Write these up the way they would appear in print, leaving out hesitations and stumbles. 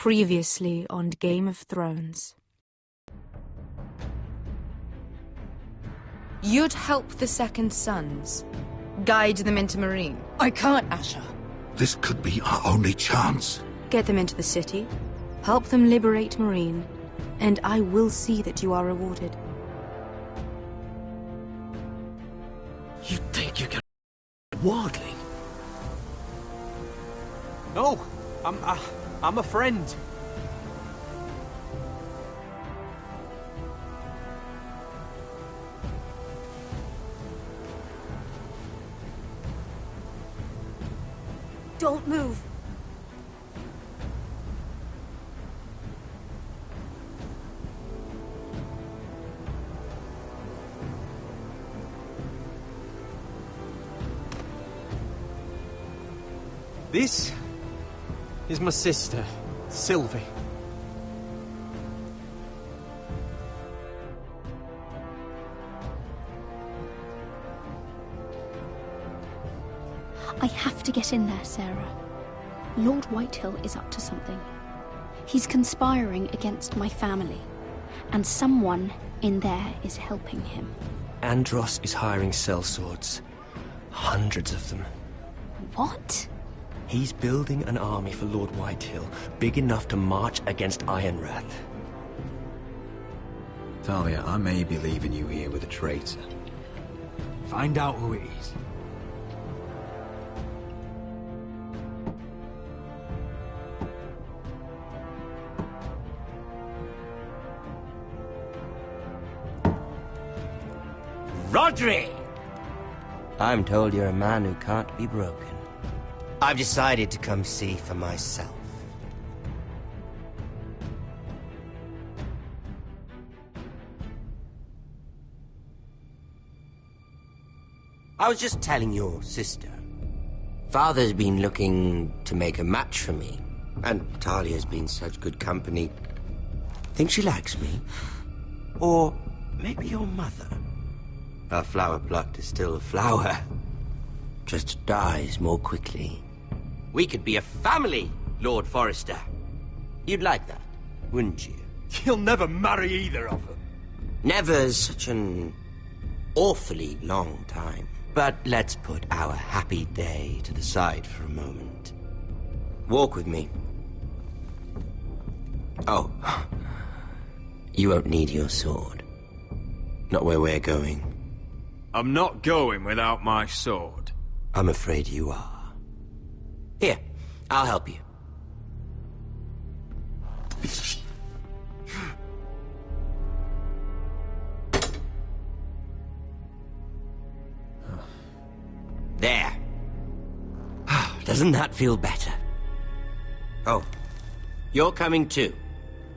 Previously on Game of Thrones. You'd help the Second Sons. Guide them into Meereen. I can't, Asha. This could be our only chance. Get them into the city. Help them liberate Meereen. And I will see that you are rewarded. You think you can Wardling? No, I'm a friend. Don't move. This is my sister, Sylvie. I have to get in there, Sarah. Lord Whitehill is up to something. He's conspiring against my family, and someone in there is helping him. Andros is hiring sellswords. Hundreds of them. What? He's building an army for Lord Whitehill, big enough to march against Ironrath. Talia, I may be leaving you here with a traitor. Find out who it is. Rodri! I'm told you're a man who can't be broken. I've decided to come see for myself. I was just telling your sister. Father's been looking to make a match for me, and Talia's been such good company. Think she likes me? Or maybe your mother? Her flower plucked is still a flower. Just dies more quickly. We could be a family, Lord Forrester. You'd like that, wouldn't you? You'll never marry either of them. Never's such an awfully long time. But let's put our happy day to the side for a moment. Walk with me. Oh, you won't need your sword. Not where we're going. I'm not going without my sword. I'm afraid you are. Here, I'll help you. There. Doesn't that feel better? Oh, you're coming too.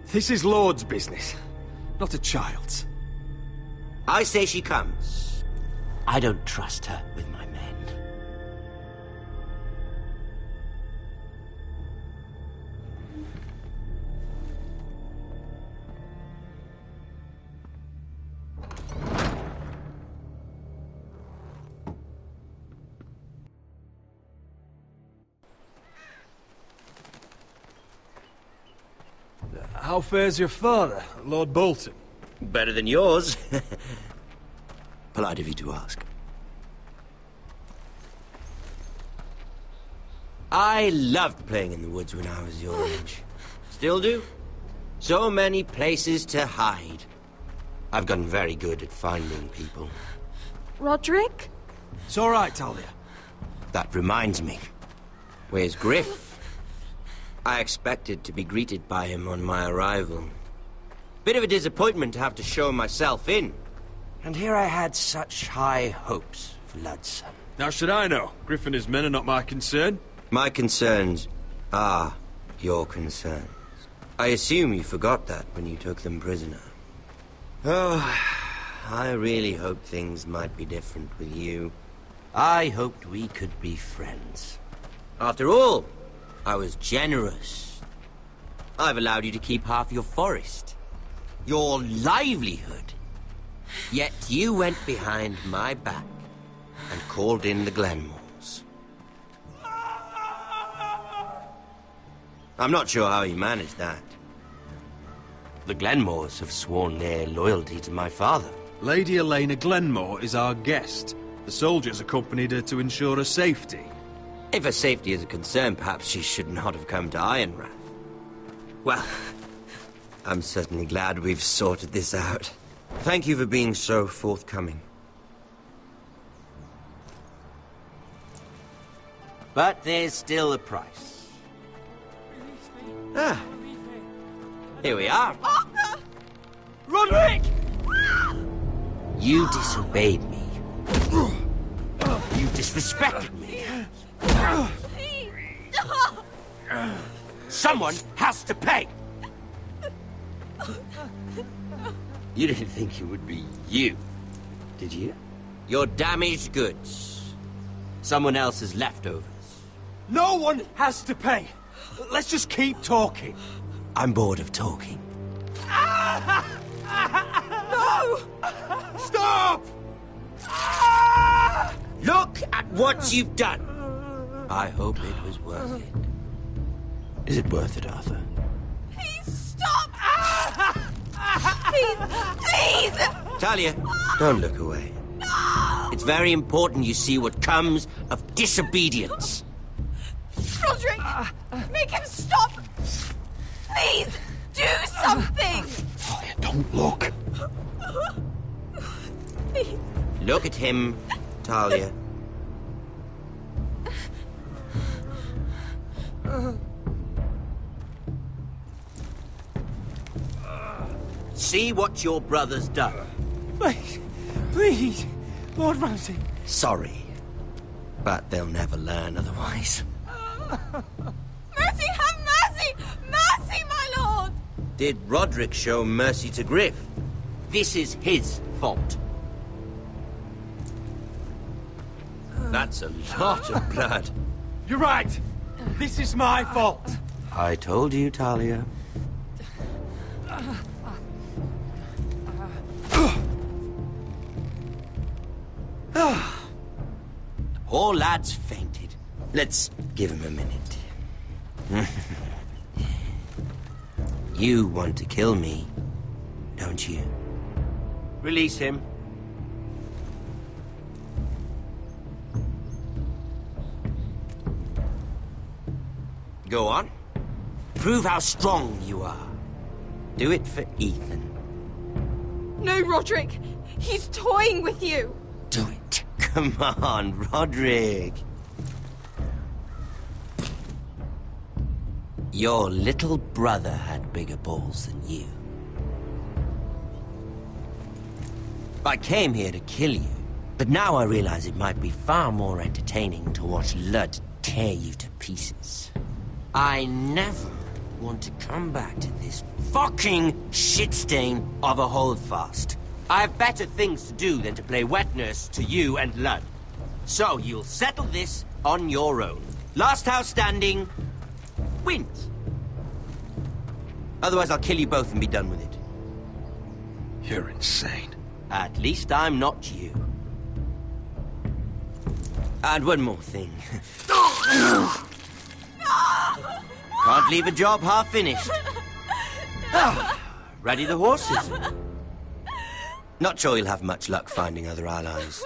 This is Lord's business, not a child's. I say she comes. I don't trust her with my men. How fares your father, Lord Bolton? Better than yours. Polite of you to ask. I loved playing in the woods when I was your age. Still do. So many places to hide. I've gotten very good at finding people. Roderick? It's all right, Talia. That reminds me. Where's Griff? I expected to be greeted by him on my arrival. Bit of a disappointment to have to show myself in. And here I had such high hopes for Ludson. Now should I know? Griff and his men are not my concern. My concerns are your concerns. I assume you forgot that when you took them prisoner. Oh, I really hoped things might be different with you. I hoped we could be friends. After all, I was generous. I've allowed you to keep half your forest. Your livelihood. Yet you went behind my back and called in the Glenmores. I'm not sure how he managed that. The Glenmores have sworn their loyalty to my father. Lady Elena Glenmore is our guest. The soldiers accompanied her to ensure her safety. If her safety is a concern, perhaps she should not have come to Ironrath. Well, I'm certainly glad we've sorted this out. Thank you for being so forthcoming. But there's still a price. Ah. Here we are. Arthur! Roderick! You disobeyed me. You disrespected me. Please! Someone has to pay! You didn't think it would be you, did you? Your damaged goods. Someone else's leftovers. No one has to pay. Let's just keep talking. I'm bored of talking. No! Stop! Look at what you've done! I hope it was worth it. Is it worth it, Arthur? Please stop! Please! Please! Talia, don't look away. No! It's very important you see what comes of disobedience. Roderick! Make him stop! Please! Do something! Talia, don't look. Please. Look at him, Talia. See what your brother's done. Please, please, Lord Ramsay. Sorry, but they'll never learn otherwise. Mercy, have mercy! Mercy, my lord! Did Roderick show mercy to Griff? This is his fault. That's a lot of blood. You're right. This is my fault. I told you, Talia. Poor lad's fainted. Let's give him a minute. You want to kill me, don't you? Release him. Go on. Prove how strong you are. Do it for Ethan. No, Roderick! He's toying with you! Do it. Come on, Roderick. Your little brother had bigger balls than you. I came here to kill you, but now I realize it might be far more entertaining to watch Ludd tear you to pieces. I never want to come back to this fucking shit stain of a holdfast. I have better things to do than to play wet nurse to you and Ludd. So you'll settle this on your own. Last house standing wins. Otherwise I'll kill you both and be done with it. You're insane. At least I'm not you. And one more thing. Can't leave a job half finished. Ready the horses? Not sure you'll have much luck finding other allies.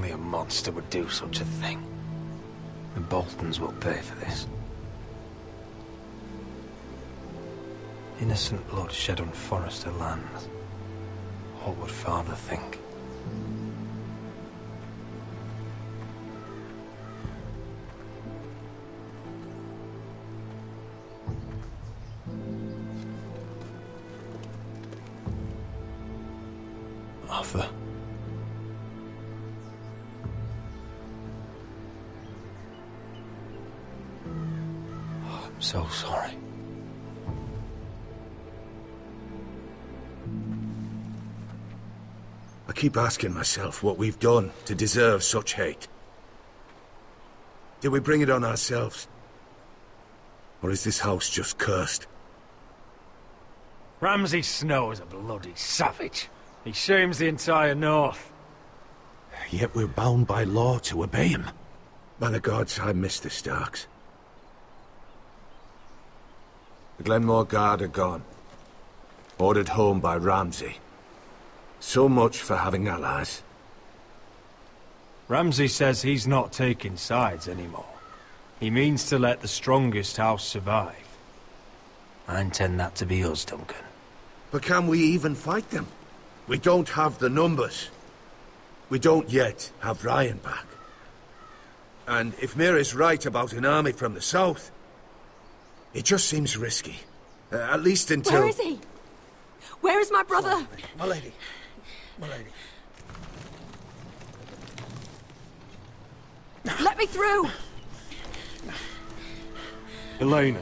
Only a monster would do such a thing. The Boltons will pay for this. Innocent blood shed on Forrester lands. What would Father think? Arthur. Oh, I'm so sorry. I keep asking myself what we've done to deserve such hate. Did we bring it on ourselves? Or is this house just cursed? Ramsay Snow is a bloody savage. He shames the entire North. Yet we're bound by law to obey him. By the gods, I miss the Starks. The Glenmore Guard are gone. Ordered home by Ramsay. So much for having allies. Ramsay says he's not taking sides anymore. He means to let the strongest house survive. I intend that to be us, Duncan. But can we even fight them? We don't have the numbers. We don't yet have Ryan back. And if Mira's right about an army from the south, it just seems risky. At least until... Where is he? Where is my brother? My lady. My lady. Let me through! Elena.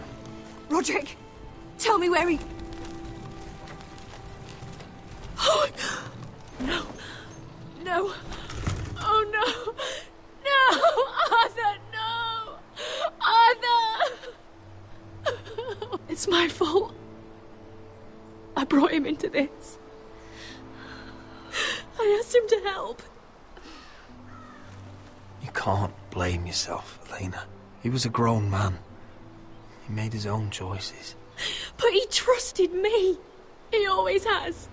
Roderick, tell me where he... Oh, no. No. Oh, no. No! Arthur, no! Arthur! It's my fault. I brought him into this. I asked him to help. You can't blame yourself, Elena. He was a grown man. He made his own choices. But he trusted me. He always has.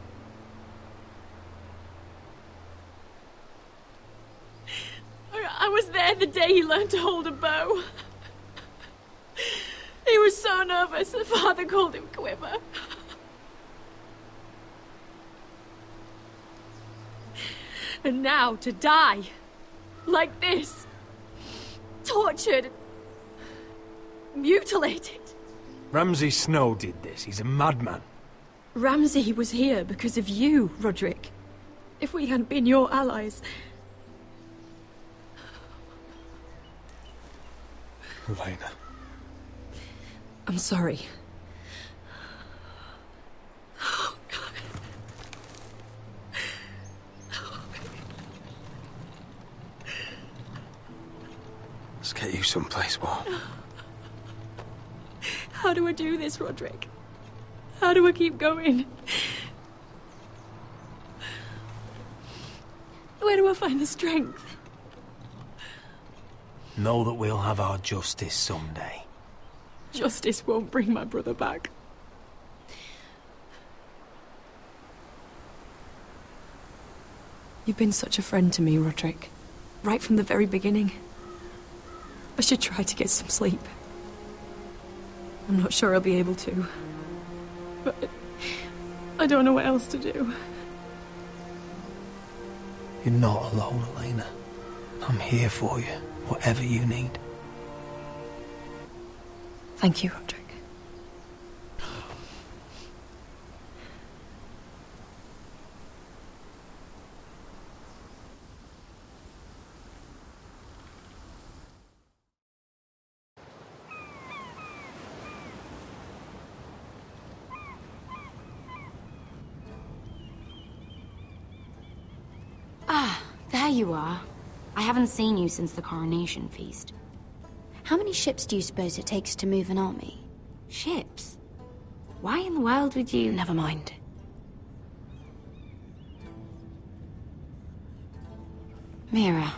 I was there the day he learned to hold a bow. He was so nervous, the father called him Quiver. And now to die. Like this. Tortured. Mutilated. Ramsay Snow did this. He's a madman. Ramsay was here because of you, Roderick. If we hadn't been your allies... Elena. I'm sorry. Oh, God. Let's get you someplace warm. How do I do this, Roderick? How do I keep going? Where do I find the strength? Know that we'll have our justice someday. Justice won't bring my brother back. You've been such a friend to me, Roderick. Right from the very beginning. I should try to get some sleep. I'm not sure I'll be able to. But I don't know what else to do. You're not alone, Elena. I'm here for you, whatever you need. Thank you, Roderick. Ah, there you are. I haven't seen you since the coronation feast. How many ships do you suppose it takes to move an army? Ships? Why in the world would you... Never mind. Mira,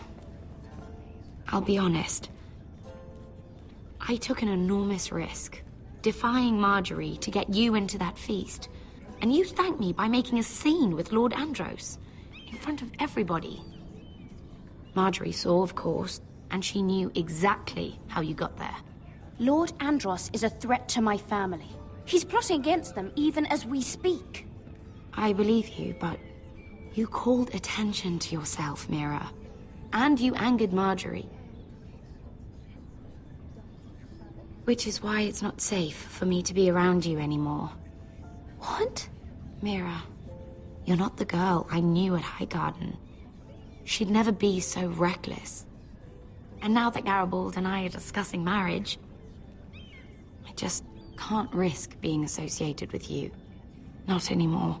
I'll be honest. I took an enormous risk, defying Marjorie to get you into that feast. And you thanked me by making a scene with Lord Andros, in front of everybody. Marjorie saw, of course, and she knew exactly how you got there. Lord Andros is a threat to my family. He's plotting against them even as we speak. I believe you, but you called attention to yourself, Mira. And you angered Marjorie. Which is why it's not safe for me to be around you anymore. What? Mira, you're not the girl I knew at Highgarden. She'd never be so reckless. And now that Garibald and I are discussing marriage, I just can't risk being associated with you. Not anymore.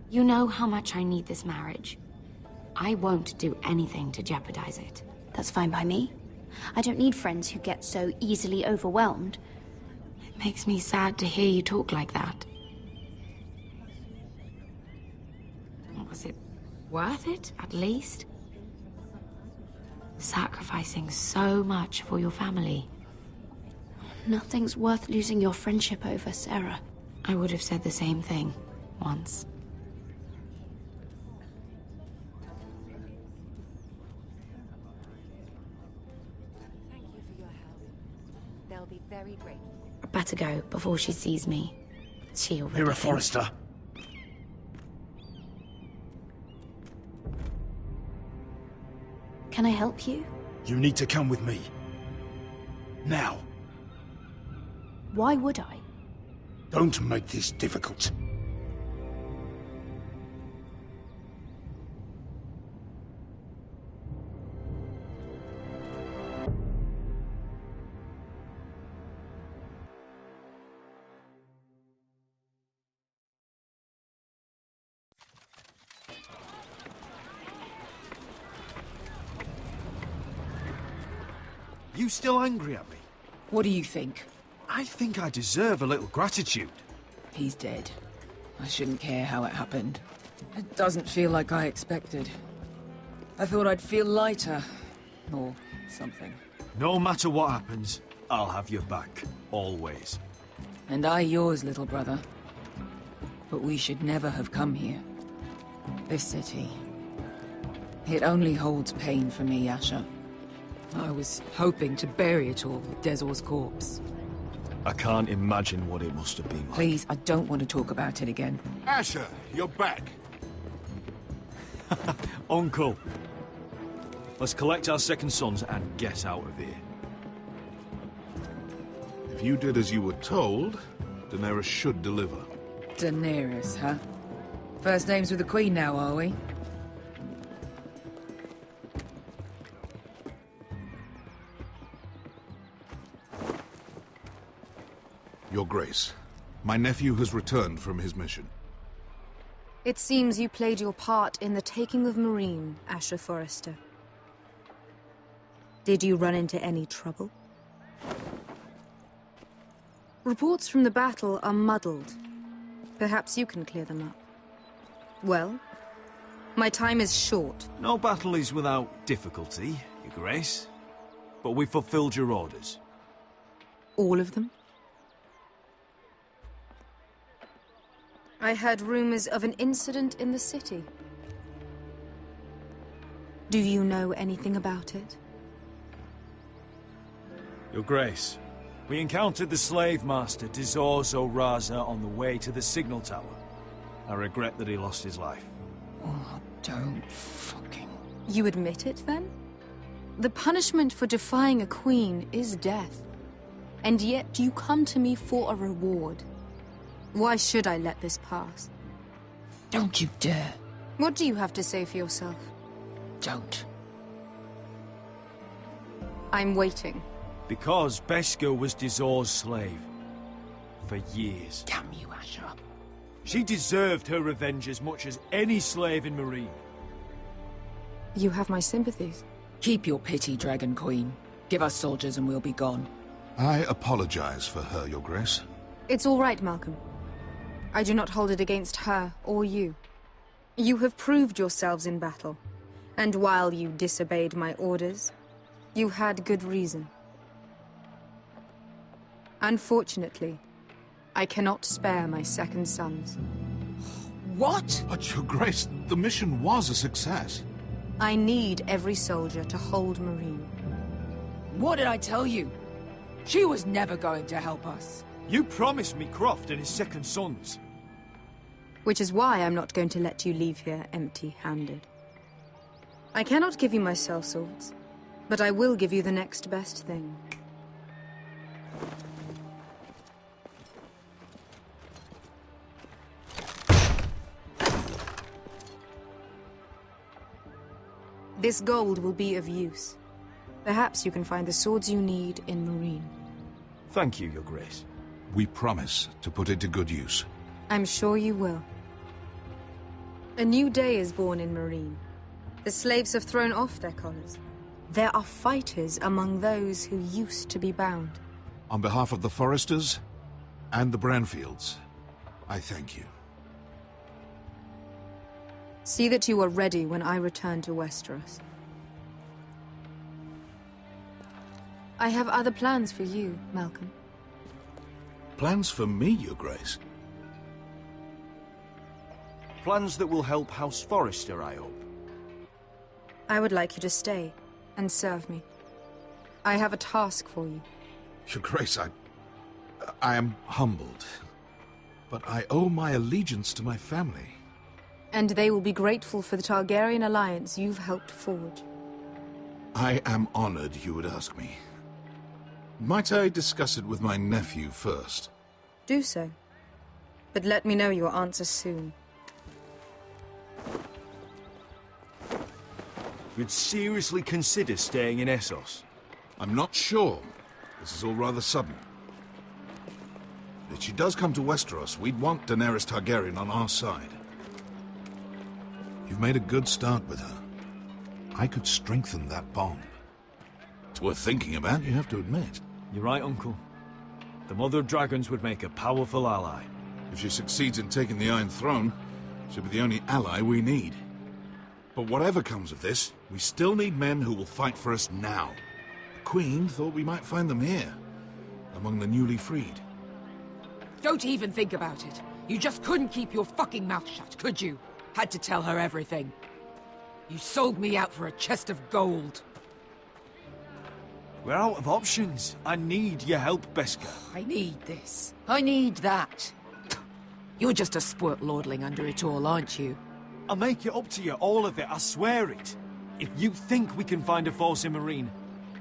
You know how much I need this marriage. I won't do anything to jeopardize it. That's fine by me. I don't need friends who get so easily overwhelmed. It makes me sad to hear you talk like that. Was it worth it, at least? Sacrificing so much for your family. Nothing's worth losing your friendship over, Sarah. I would have said the same thing once. Thank you for your help. They'll be very grateful. I better go before she sees me. She already Mira thinks- Forrester. Can I help you? You need to come with me. Now. Why would I? Don't make this difficult. You still angry at me? What do you think? I think I deserve a little gratitude. He's dead. I shouldn't care how it happened. It doesn't feel like I expected. I thought I'd feel lighter. Or something. No matter what happens, I'll have your back. Always. And I yours, little brother. But we should never have come here. This city. It only holds pain for me, Asher. I was hoping to bury it all with Dezor's corpse. I can't imagine what it must have been like. Please, I don't want to talk about it again. Asher, you're back. Uncle. Let's collect our second sons and get out of here. If you did as you were told, Daenerys should deliver. Daenerys, huh? First names with the Queen now, are we? Your Grace, my nephew has returned from his mission. It seems you played your part in the taking of Meereen, Asher Forrester. Did you run into any trouble? Reports from the battle are muddled. Perhaps you can clear them up. Well, my time is short. No battle is without difficulty, Your Grace. But we fulfilled your orders. All of them? I heard rumors of an incident in the city. Do you know anything about it? Your Grace, we encountered the slave master Dizor Zoraza on the way to the signal tower. I regret that he lost his life. Oh, don't fucking... You admit it, then? The punishment for defying a queen is death. And yet you come to me for a reward. Why should I let this pass? Don't you dare. What do you have to say for yourself? Don't. I'm waiting. Because Beskha was Dizor's slave. For years. Damn you, Asher. She deserved her revenge as much as any slave in Meereen. You have my sympathies. Keep your pity, Dragon Queen. Give us soldiers and we'll be gone. I apologize for her, Your Grace. It's all right, Malcolm. I do not hold it against her or you. You have proved yourselves in battle. And while you disobeyed my orders, you had good reason. Unfortunately, I cannot spare my second sons. What? But, Your Grace, the mission was a success. I need every soldier to hold Marine. What did I tell you? She was never going to help us. You promised me Croft and his second sons. Which is why I'm not going to let you leave here empty-handed. I cannot give you my sellswords, but I will give you the next best thing. This gold will be of use. Perhaps you can find the swords you need in Marine. Thank you, Your Grace. We promise to put it to good use. I'm sure you will. A new day is born in Marine. The slaves have thrown off their collars. There are fighters among those who used to be bound. On behalf of the Foresters and the Branfields, I thank you. See that you are ready when I return to Westeros. I have other plans for you, Malcolm. Plans for me, Your Grace? Plans that will help House Forrester, I hope. I would like you to stay and serve me. I have a task for you. Your Grace, I am humbled, but I owe my allegiance to my family. And they will be grateful for the Targaryen alliance you've helped forge. I am honored you would ask me. Might I discuss it with my nephew first? Do so. But let me know your answer soon. You'd seriously consider staying in Essos? I'm not sure. This is all rather sudden. If she does come to Westeros, we'd want Daenerys Targaryen on our side. You've made a good start with her. I could strengthen that bond. It's worth thinking about, you have to admit. You're right, Uncle. The Mother of Dragons would make a powerful ally. If she succeeds in taking the Iron Throne, she'll be the only ally we need. But whatever comes of this, we still need men who will fight for us now. The Queen thought we might find them here, among the newly freed. Don't even think about it. You just couldn't keep your fucking mouth shut, could you? Had to tell her everything. You sold me out for a chest of gold. We're out of options. I need your help, Beskha. I need this. I need that. You're just a spoilt lordling under it all, aren't you? I'll make it up to you, all of it, I swear it. If you think we can find a force in Marine,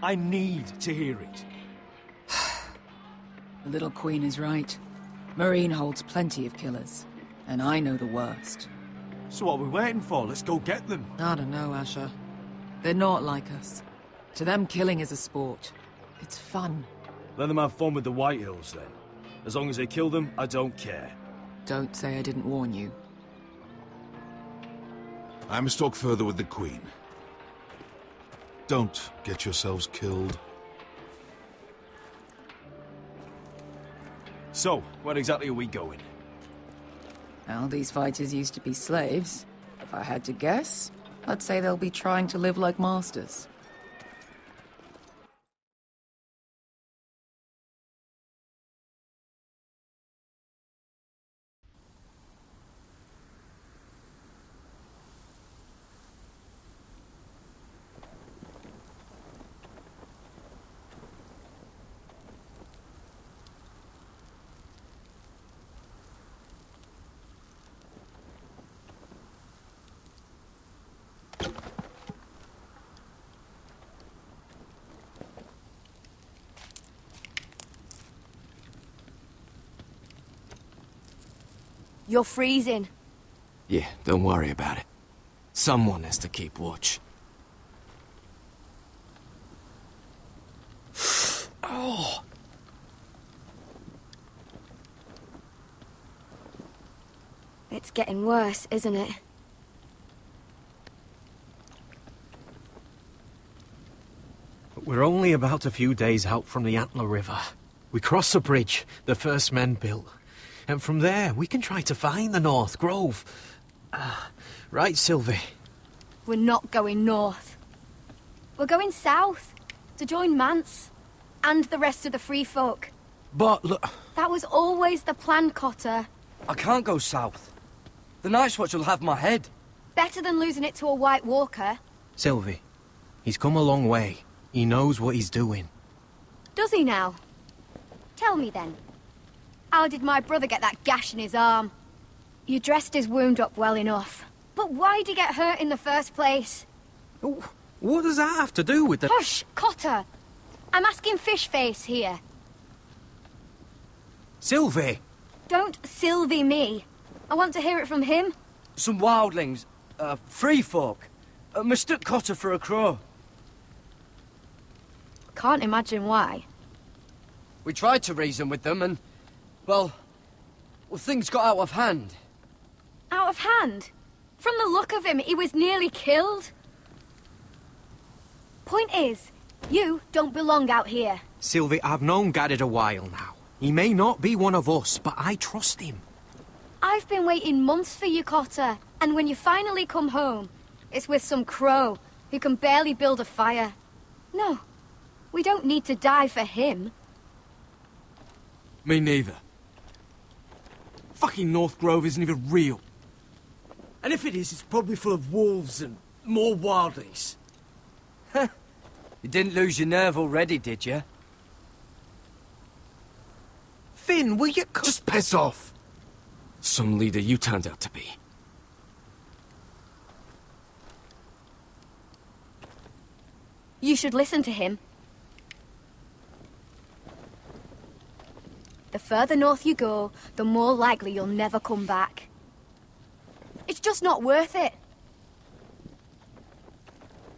I need to hear it. The little queen is right. Marine holds plenty of killers, and I know the worst. So what are we waiting for? Let's go get them. I don't know, Asher. They're not like us. To them, killing is a sport. It's fun. Let them have fun with the Whitehills, then. As long as they kill them, I don't care. Don't say I didn't warn you. I must talk further with the Queen. Don't get yourselves killed. So, where exactly are we going? Well, these fighters used to be slaves. If I had to guess, I'd say they'll be trying to live like masters. You're freezing. Yeah, don't worry about it. Someone has to keep watch. Oh! It's getting worse, isn't it? We're only about a few days out from the Antler River. We cross the bridge the first men built. And from there, we can try to find the North Grove. Right, Sylvie? We're not going north. We're going south, to join Mance, and the rest of the Free Folk. But look... That was always the plan, Cotter. I can't go south. The Night's Watch will have my head. Better than losing it to a White Walker. Sylvie, he's come a long way. He knows what he's doing. Does he now? Tell me then. How did my brother get that gash in his arm? You dressed his wound up well enough. But why'd he get hurt in the first place? What does that have to do with the... Hush, Cotter! I'm asking Fishface here. Sylvie! Don't Sylvie me. I want to hear it from him. Some wildlings. Free folk. Mistook Cotter for a crow. Can't imagine why. We tried to reason with them and... Well, things got out of hand. Out of hand? From the look of him, he was nearly killed. Point is, you don't belong out here. Sylvie, I've known Garrett a while now. He may not be one of us, but I trust him. I've been waiting months for you, Cotter. And when you finally come home, it's with some crow who can barely build a fire. No, we don't need to die for him. Me neither. Fucking North Grove isn't even real. And if it is, it's probably full of wolves and more wildlings. You didn't lose your nerve already, did you? Finn, will you... Just piss off! Some leader you turned out to be. You should listen to him. The further north you go, the more likely you'll never come back. It's just not worth it.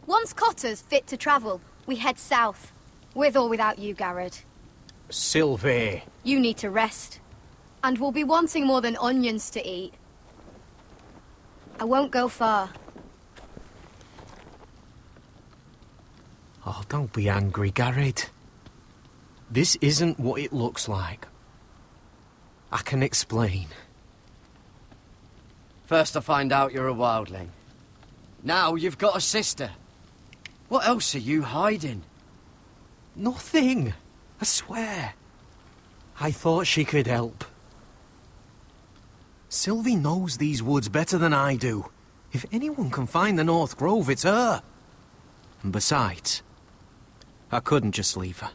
Once Cotter's fit to travel, we head south. With or without you, Garrett. Sylvie. You need to rest. And we'll be wanting more than onions to eat. I won't go far. Oh, don't be angry, Garrett. This isn't what it looks like. I can explain. First I find out you're a wildling. Now you've got a sister. What else are you hiding? Nothing. I swear. I thought she could help. Sylvie knows these woods better than I do. If anyone can find the North Grove, it's her. And besides, I couldn't just leave her.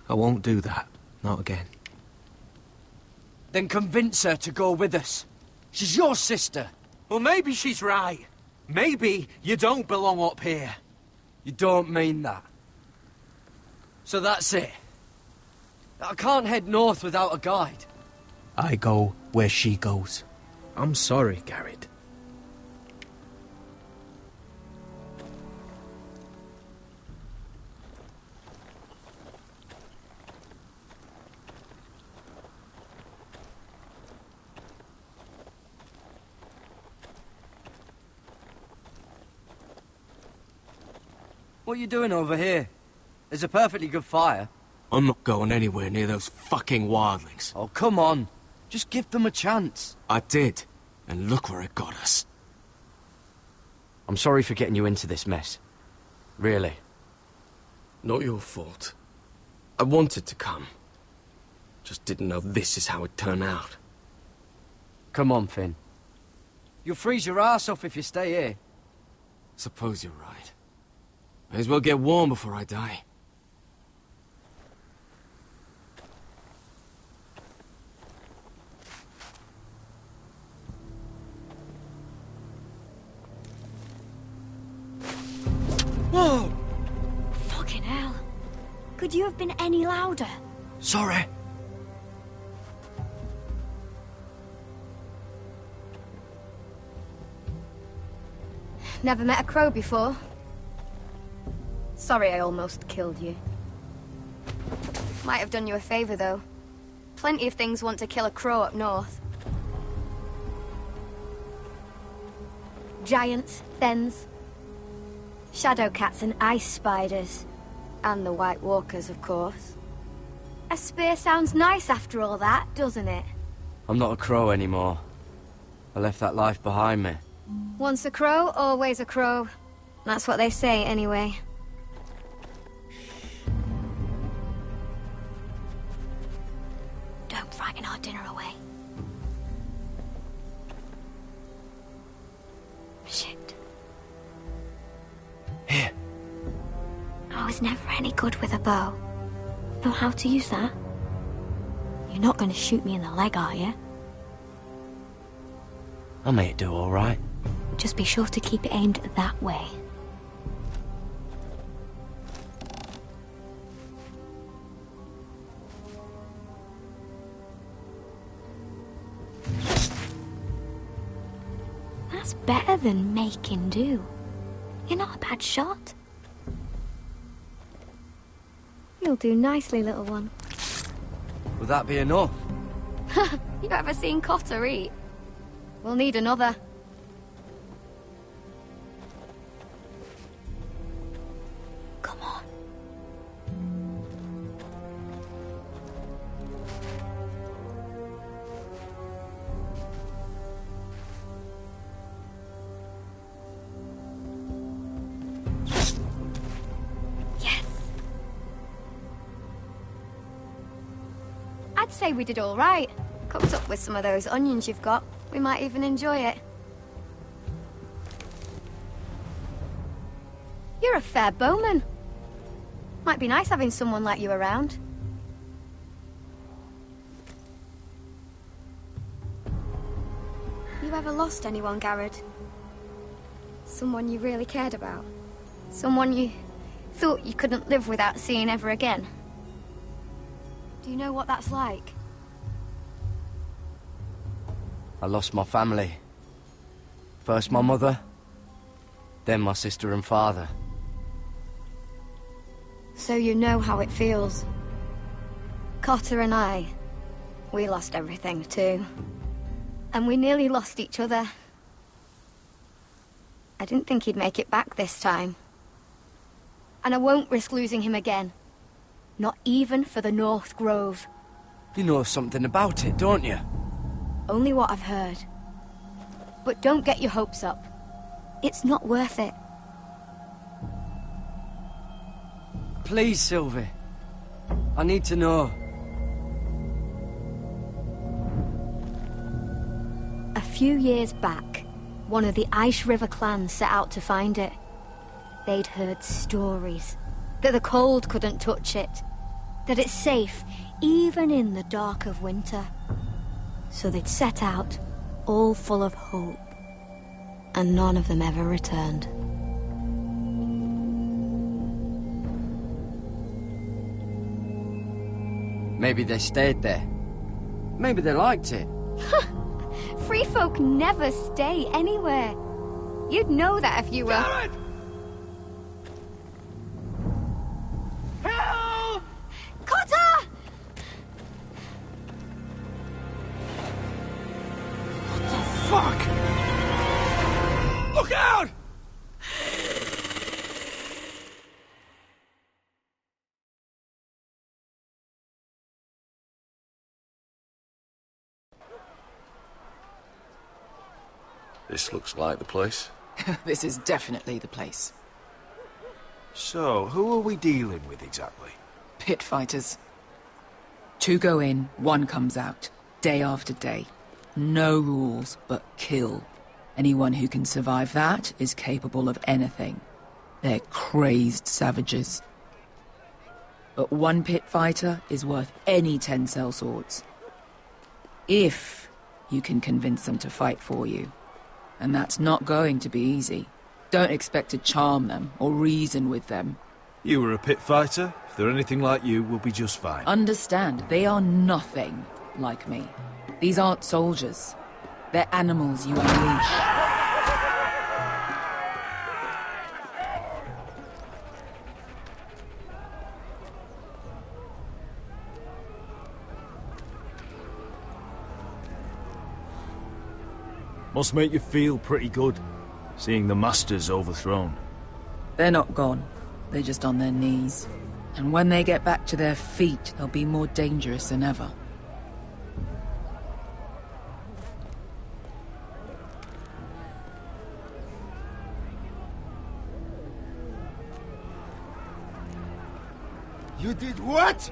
I won't do that. Not again. Then convince her to go with us. She's your sister. Well, maybe she's right. Maybe you don't belong up here. You don't mean that. So that's it. I can't head north without a guide. I go where she goes. I'm sorry, Garrett. What are you doing over here? There's a perfectly good fire. I'm not going anywhere near those fucking wildlings. Oh, come on. Just give them a chance. I did, and look where it got us. I'm sorry for getting you into this mess. Really. Not your fault. I wanted to come. Just didn't know this is how it'd turn out. Come on, Finn. You'll freeze your ass off if you stay here. Suppose you're right. May as well get warm before I die. Whoa! Fucking hell. Could you have been any louder? Sorry. Never met a crow before. Sorry I almost killed you. Might have done you a favor, though. Plenty of things want to kill a crow up north. Giants, thens, shadow cats and ice spiders. And the White Walkers, of course. A spear sounds nice after all that, doesn't it? I'm not a crow anymore. I left that life behind me. Once a crow, always a crow. That's what they say, anyway. Don't frighten our dinner away. Shit. any good with a bow? Know how to use that? You're not going to shoot me in the leg, are you? I may do all right. Just be sure to keep it aimed that way. That's better than making do. You're not a bad shot. You'll do nicely, little one. Will that be enough? You ever seen Cotter eat? We'll need another. Come on. Yes. I'd say we did all right. Cooked up with some of those onions you've got. We might even enjoy it. You're a fair bowman. Might be nice having someone like you around. You ever lost anyone, Garrett? Someone you really cared about? Someone you thought you couldn't live without seeing ever again? Do you know what that's like? I lost my family. First my mother, then my sister and father. So you know how it feels. Cotter and I, we lost everything too. And we nearly lost each other. I didn't think he'd make it back this time. And I won't risk losing him again. Not even for the North Grove. You know something about it, don't you? Only what I've heard. But don't get your hopes up. It's not worth it. Please, Sylvie. I need to know. A few years back, one of the Ice River clans set out to find it. They'd heard stories that the cold couldn't touch it, that it's safe even in the dark of winter. So they'd set out, all full of hope, and none of them ever returned. Maybe they stayed there. Maybe they liked it. Free folk never stay anywhere. You'd know that if you were... Garrett! Help! Cotter! Fuck! Look out! This looks like the place. This is definitely the place. So, who are we dealing with exactly? Pit fighters. 2 go in, 1 comes out. Day after day. No rules, but kill. Anyone who can survive that is capable of anything. They're crazed savages. But 1 pit fighter is worth any 10 sellswords. If you can convince them to fight for you. And that's not going to be easy. Don't expect to charm them or reason with them. You were a pit fighter. If they're anything like you, we'll be just fine. Understand, they are nothing like me. These aren't soldiers. They're animals you unleash. Must make you feel pretty good, seeing the Masters overthrown. They're not gone. They're just on their knees. And when they get back to their feet, they'll be more dangerous than ever. You did what?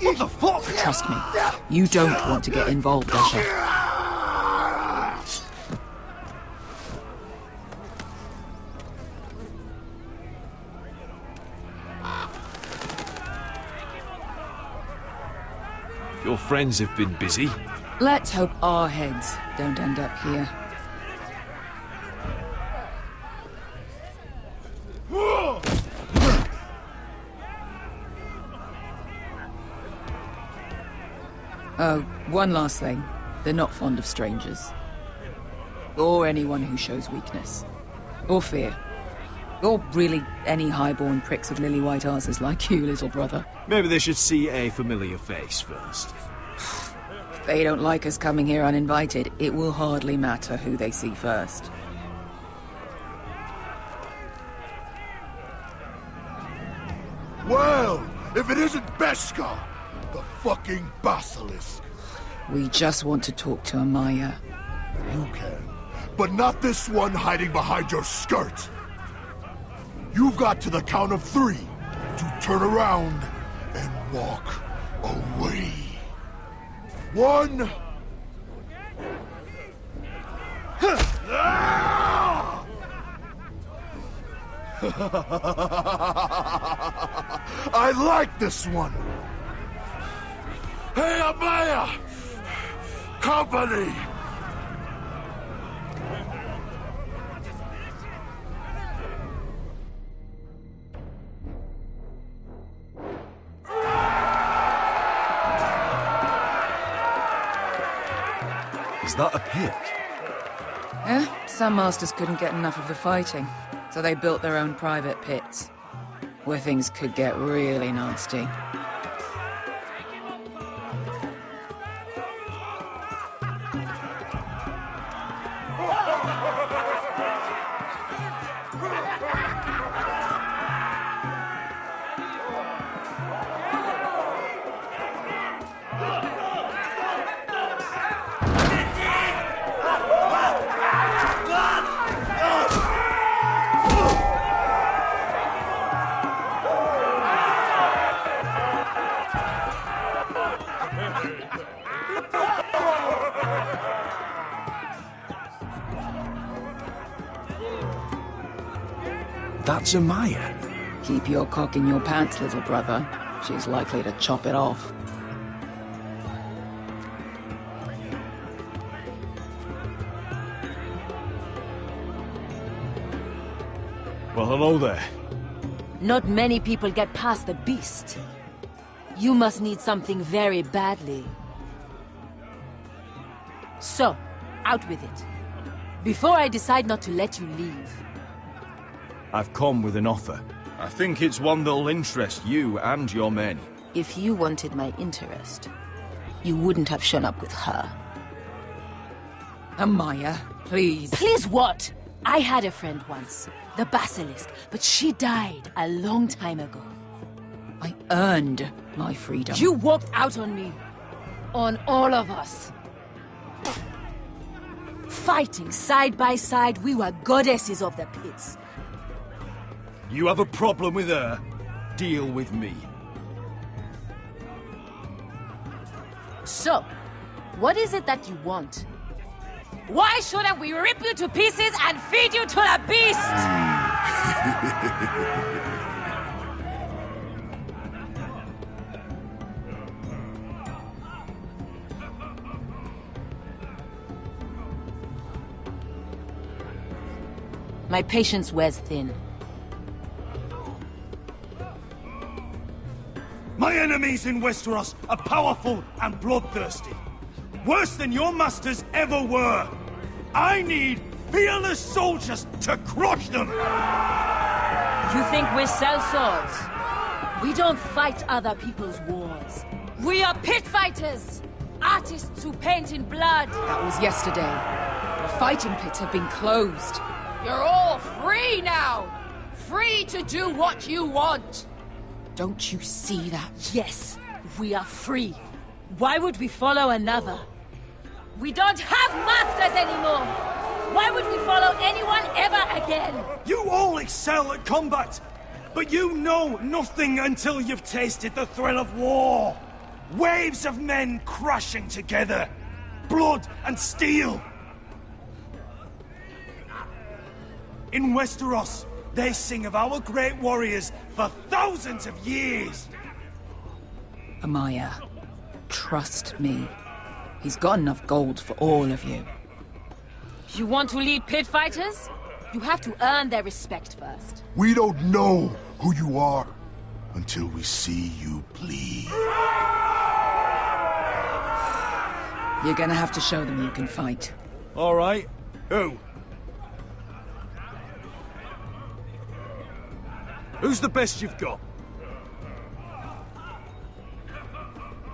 What the fuck? Trust me, you don't want to get involved, Asher. Your friends have been busy. Let's hope our heads don't end up here. Oh, one last thing. They're not fond of strangers. Or anyone who shows weakness. Or fear. Or really any highborn pricks with lily-white arses like you, little brother. Maybe they should see a familiar face first. If they don't like us coming here uninvited, it will hardly matter who they see first. Well, if it isn't Beskar, the fucking basilisk. We just want to talk to Amaya. You can, but not this one hiding behind your skirt. You've got to the count of 3 to turn around and walk away. 1. I like this one. Hey, Amaya! Company! Is that a pit? Yeah, some masters couldn't get enough of the fighting, so they built their own private pits, where things could get really nasty. That's Amaya. Keep your cock in your pants, little brother. She's likely to chop it off. Well, hello there. Not many people get past the beast. You must need something very badly. So, out with it. Before I decide not to let you leave. I've come with an offer. I think it's one that'll interest you and your men. If you wanted my interest, you wouldn't have shown up with her. Amaya, please. Please what? I had a friend once, the Basilisk, but she died a long time ago. I earned my freedom. You walked out on me. On all of us. Fighting side by side, we were goddesses of the pits. You have a problem with her? Deal with me. So, what is it that you want? Why shouldn't we rip you to pieces and feed you to the beast? My patience wears thin. My enemies in Westeros are powerful and bloodthirsty. Worse than your masters ever were. I need fearless soldiers to crush them! You think we sell swords? We don't fight other people's wars. We are pit fighters! Artists who paint in blood! That was yesterday. The fighting pits have been closed. You're all free now! Free to do what you want! Don't you see that? Yes, we are free. Why would we follow another? We don't have masters anymore! Why would we follow anyone ever again? You all excel at combat, but you know nothing until you've tasted the thrill of war. Waves of men crashing together. Blood and steel. In Westeros, they sing of our great warriors for thousands of years. Amaya, Trust me. He's got enough gold for all of you. You want to lead pit fighters? You have to earn their respect first. We don't know who you are until we see you bleed. You're gonna have to show them you can fight. All right. Who? Who's the best you've got?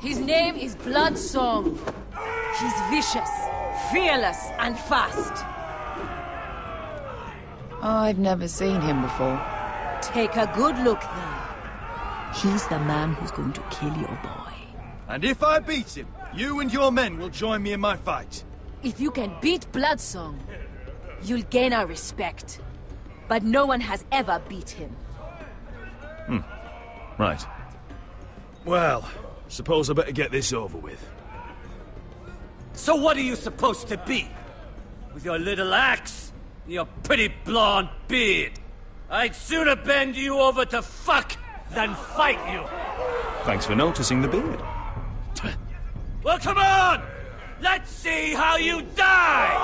His name is Bloodsong. He's vicious, fearless, and fast. I've never seen him before. Take a good look then. He's the man who's going to kill your boy. And if I beat him, you and your men will join me in my fight. If you can beat Bloodsong, you'll gain our respect. But no one has ever beat him. Right. Well, suppose I better get this over with. So what are you supposed to be? With your little axe? Your pretty blonde beard? I'd sooner bend you over to fuck than fight you. Thanks for noticing the beard. Well, come on! Let's see how you die!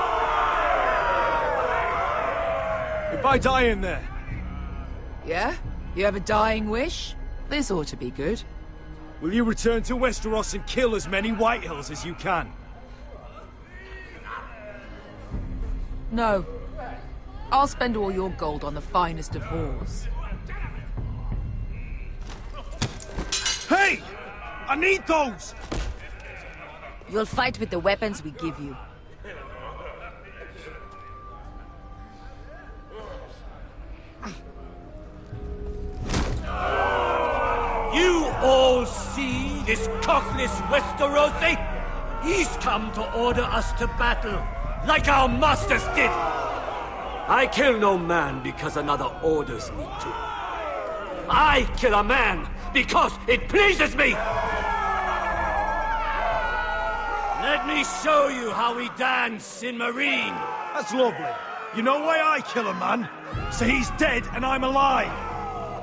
If I die in there... Yeah? You have a dying wish? This ought to be good. will you return to Westeros and kill as many Whitehills as you can? No. I'll spend all your gold on the finest of whores. Hey! I need those! You'll fight with the weapons we give you. You all see this cockless Westerosi? He's come to order us to battle, like our masters did. I kill no man because another orders me to. I kill a man because it pleases me! Let me show you how we dance in Marine. That's lovely. You know why I kill a man? So he's dead and I'm alive.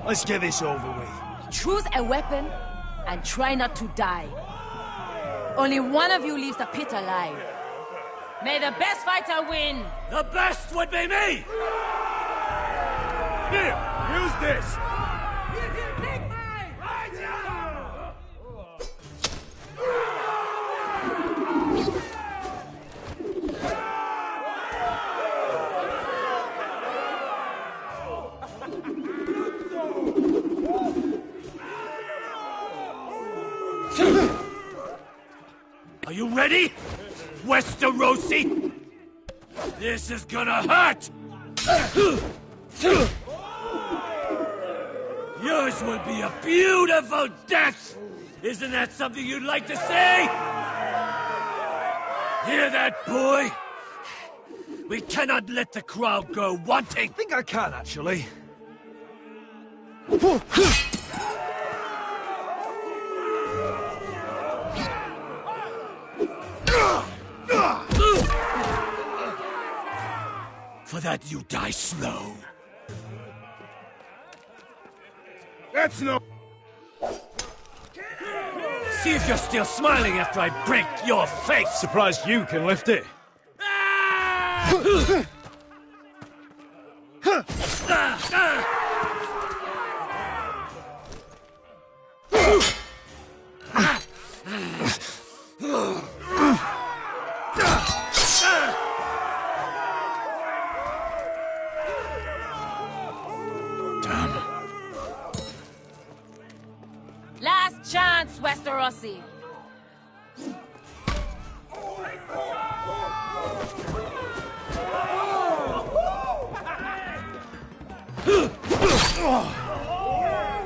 Let's get this over with. Choose a weapon and try not to die. Only one of you leaves the pit alive. May the best fighter win! The best would be me! Here, use this! Are you ready, Westerosi? This is gonna hurt! Yours will be a beautiful death! Isn't that something you'd like to say? Hear that, boy? We cannot let the crowd go wanting! I think I can, actually. For that, you die slow. That's no... See if you're still smiling after I break your face! Surprised you can lift it. Last chance, Westerosi.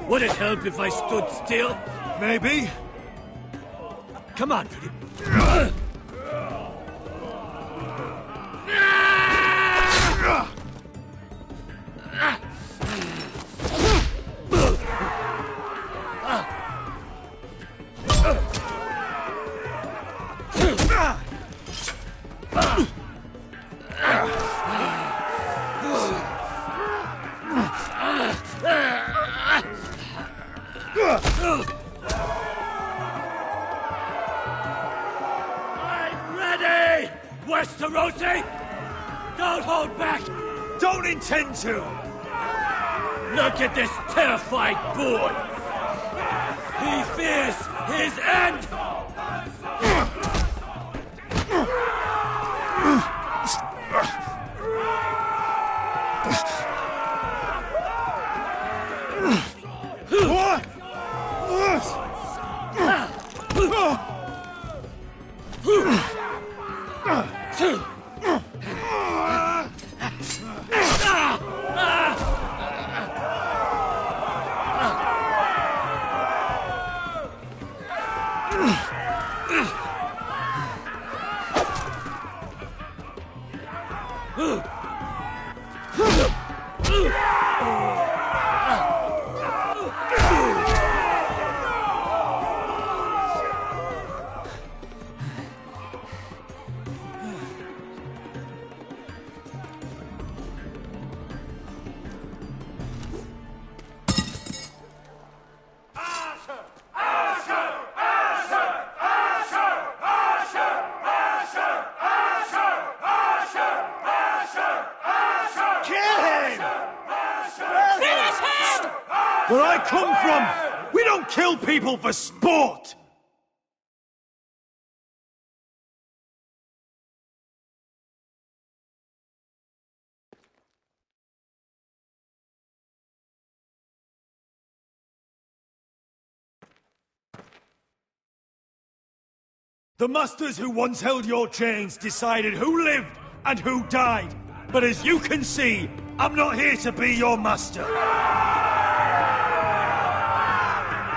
Would it help if I stood still? Maybe. Come on, pretty... Westerosi! Don't hold back! Don't intend to! Look at this terrified boy! He fears his end! Where I come from, we don't kill people for sport! The masters who once held your chains decided who lived and who died. But as you can see, I'm not here to be your master.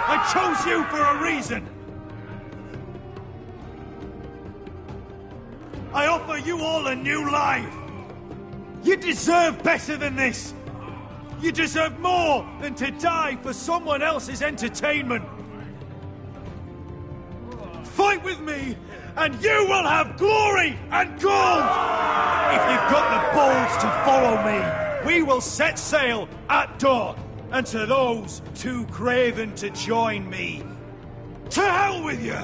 I chose you for a reason. I offer you all a new life. You deserve better than this. You deserve more than to die for someone else's entertainment. Fight with me, and you will have glory and gold! If you've got the balls to follow me, we will set sail at dawn. And to those too craven to join me, to hell with you!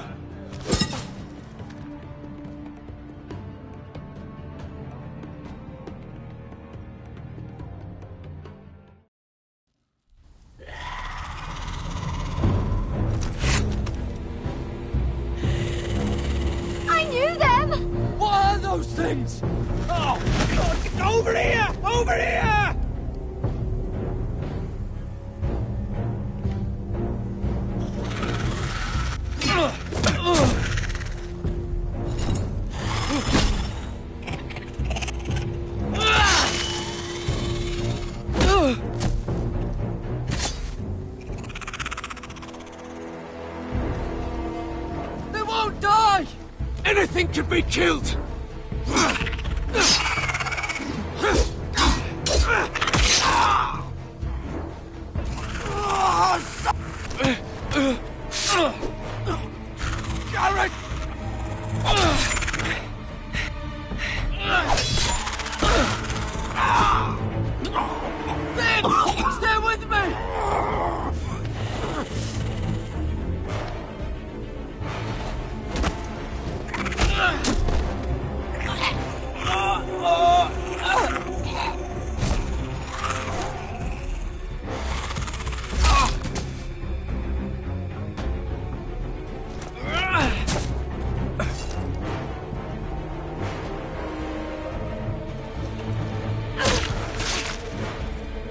I knew them! What are those things? Oh, God, over here! Over here! They won't die! Anything can be killed! Garrett! Finn! Stay with me!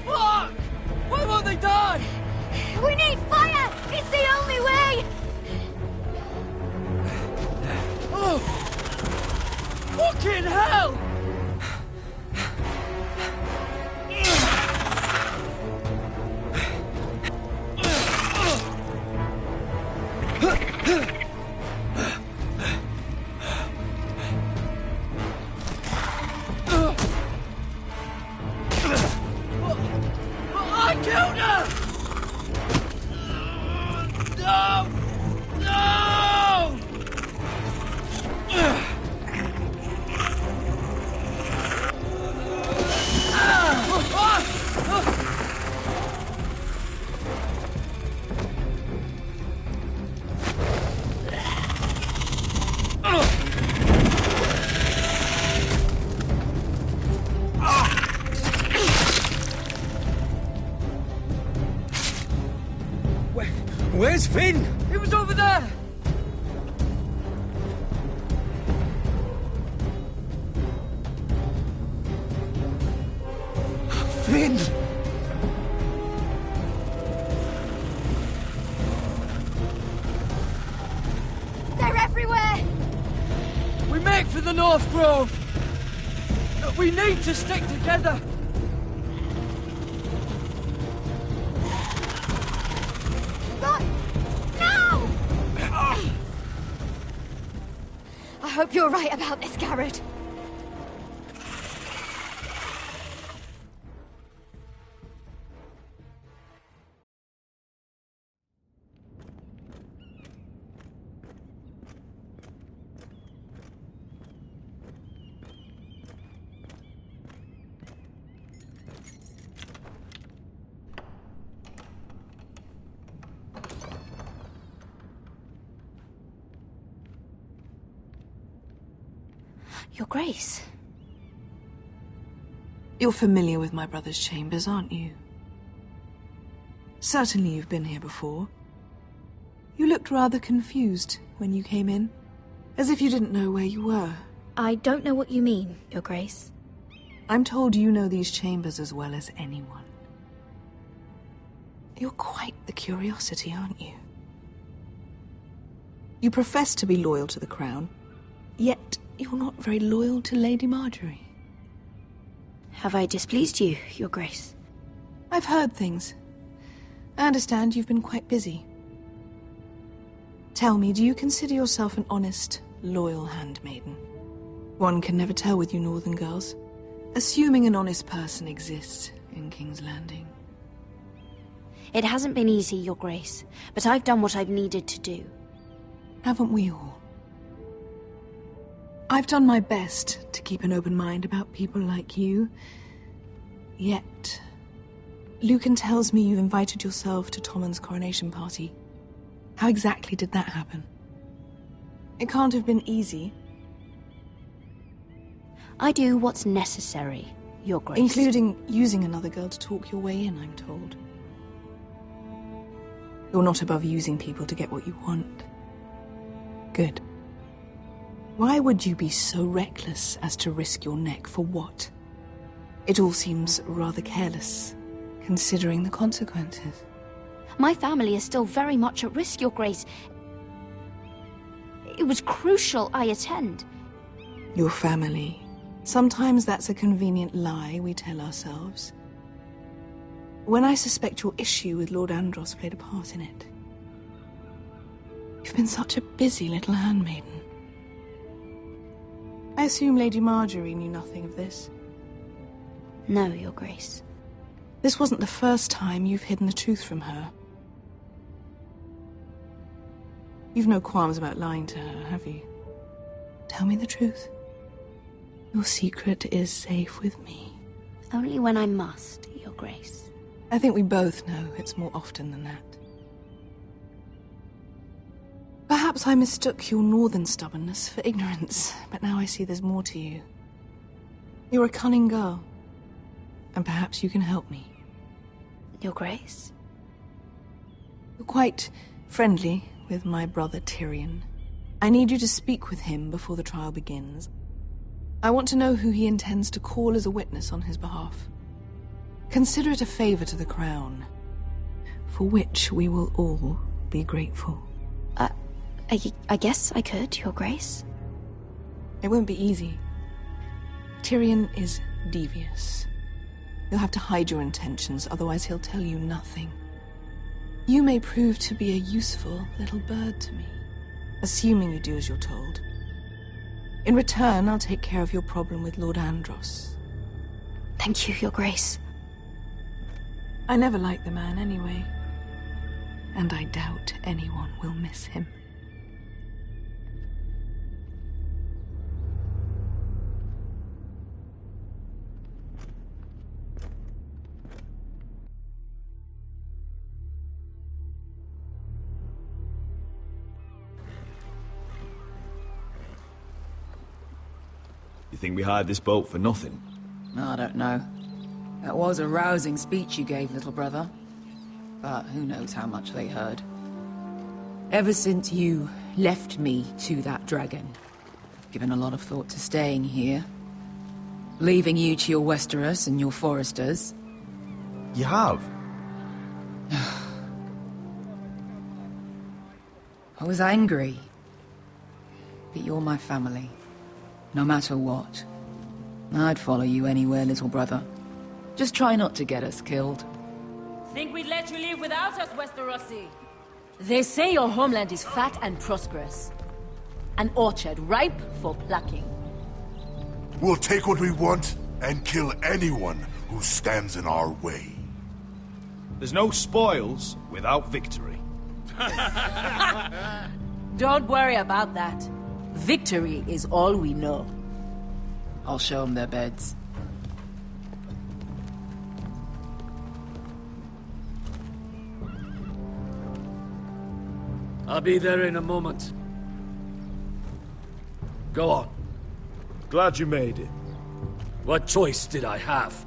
Fuck! Why won't they die? We need fire! It's the only way! Oh! Fucking hell! I killed her! No! No! Where's Finn? He was over there! Finn! They're everywhere! We make for the North Grove! But we need to stick together! Run! No! I hope you're right about this, Garrett. Your Grace. You're familiar with my brother's chambers, aren't you? Certainly you've been here before. You looked rather confused when you came in, as if you didn't know where you were. I don't know what you mean, Your Grace. I'm told you know these chambers as well as anyone. You're quite the curiosity, aren't you? You profess to be loyal to the crown, yet you're not very loyal to Lady Marjorie. Have I displeased you, Your Grace? I've heard things. I understand you've been quite busy. Tell me, do you consider yourself an honest, loyal handmaiden? One can never tell with you northern girls. Assuming an honest person exists in King's Landing. It hasn't been easy, Your Grace, but I've done what I've needed to do. Haven't we all? I've done my best to keep an open mind about people like you. Yet, Lucan tells me you invited yourself to Tommen's coronation party. How exactly did that happen? It can't have been easy. I do what's necessary, Your Grace. Including using another girl to talk your way in, I'm told. You're not above using people to get what you want. Good. Why would you be so reckless as to risk your neck for what? It all seems rather careless, considering the consequences. My family is still very much at risk, Your Grace. It was crucial I attend. Your family. Sometimes that's a convenient lie we tell ourselves. When I suspect your issue with Lord Andros played a part in it. You've been such a busy little handmaiden. I assume Lady Marjorie knew nothing of this. No, Your Grace. This wasn't the first time you've hidden the truth from her. You've no qualms about lying to her, have you? Tell me the truth. Your secret is safe with me. Only when I must, Your Grace. I think we both know it's more often than that. Perhaps I mistook your northern stubbornness for ignorance, but now I see there's more to you. You're a cunning girl, and perhaps you can help me. Your Grace? You're quite friendly with my brother Tyrion. I need you to speak with him before the trial begins. I want to know who he intends to call as a witness on his behalf. Consider it a favor to the crown, for which we will all be grateful. I guess I could, Your Grace. It won't be easy. Tyrion is devious. You'll have to hide your intentions, otherwise he'll tell you nothing. You may prove to be a useful little bird to me, assuming you do as you're told. In return, I'll take care of your problem with Lord Andros. Thank you, Your Grace. I never liked the man anyway, and I doubt anyone will miss him. You think we hired this boat for nothing? I don't know. That was a rousing speech you gave, little brother. but who knows how much they heard. Ever since you left me to that dragon, I've given a lot of thought to staying here. Leaving you to your Westeros and your Foresters. You have? I was angry. But you're my family. No matter what. I'd follow you anywhere, little brother. Just try not to get us killed. Think we'd let you leave without us, Westerosi? They say your homeland is fat and prosperous. An orchard ripe for plucking. We'll take what we want and kill anyone who stands in our way. There's no spoils without victory. Don't worry about that. Victory is all we know. I'll show them their beds. I'll be there in a moment. Go on. Glad you made it. What choice did I have?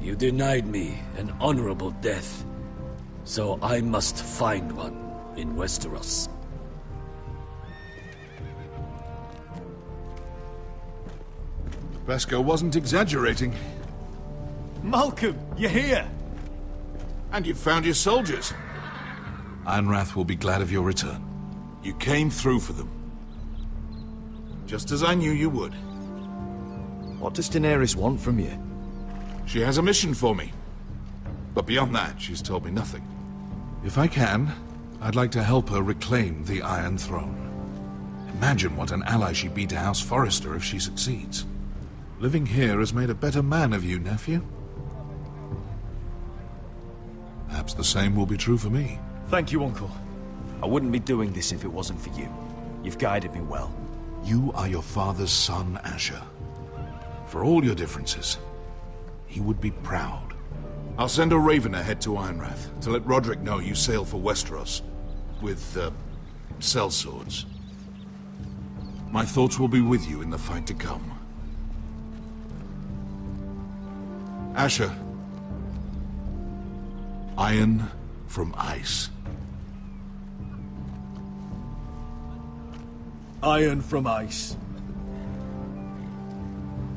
You denied me an honorable death. So I must find one in Westeros. Beskar wasn't exaggerating. Malcolm, you're here! And you've found your soldiers. Ironrath will be glad of your return. You came through for them. Just as I knew you would. What does Daenerys want from you? She has a mission for me. But beyond that, she's told me nothing. If I can, I'd like to help her reclaim the Iron Throne. Imagine what an ally she'd be to House Forrester if she succeeds. Living here has made a better man of you, nephew. Perhaps the same will be true for me. Thank you, Uncle. I wouldn't be doing this if it wasn't for you. You've guided me well. You are your father's son, Asher. For all your differences, he would be proud. I'll send a raven ahead to Ironrath to let Roderick know you sail for Westeros with, sellswords. My thoughts will be with you in the fight to come. Asher. Iron from ice. Iron from ice.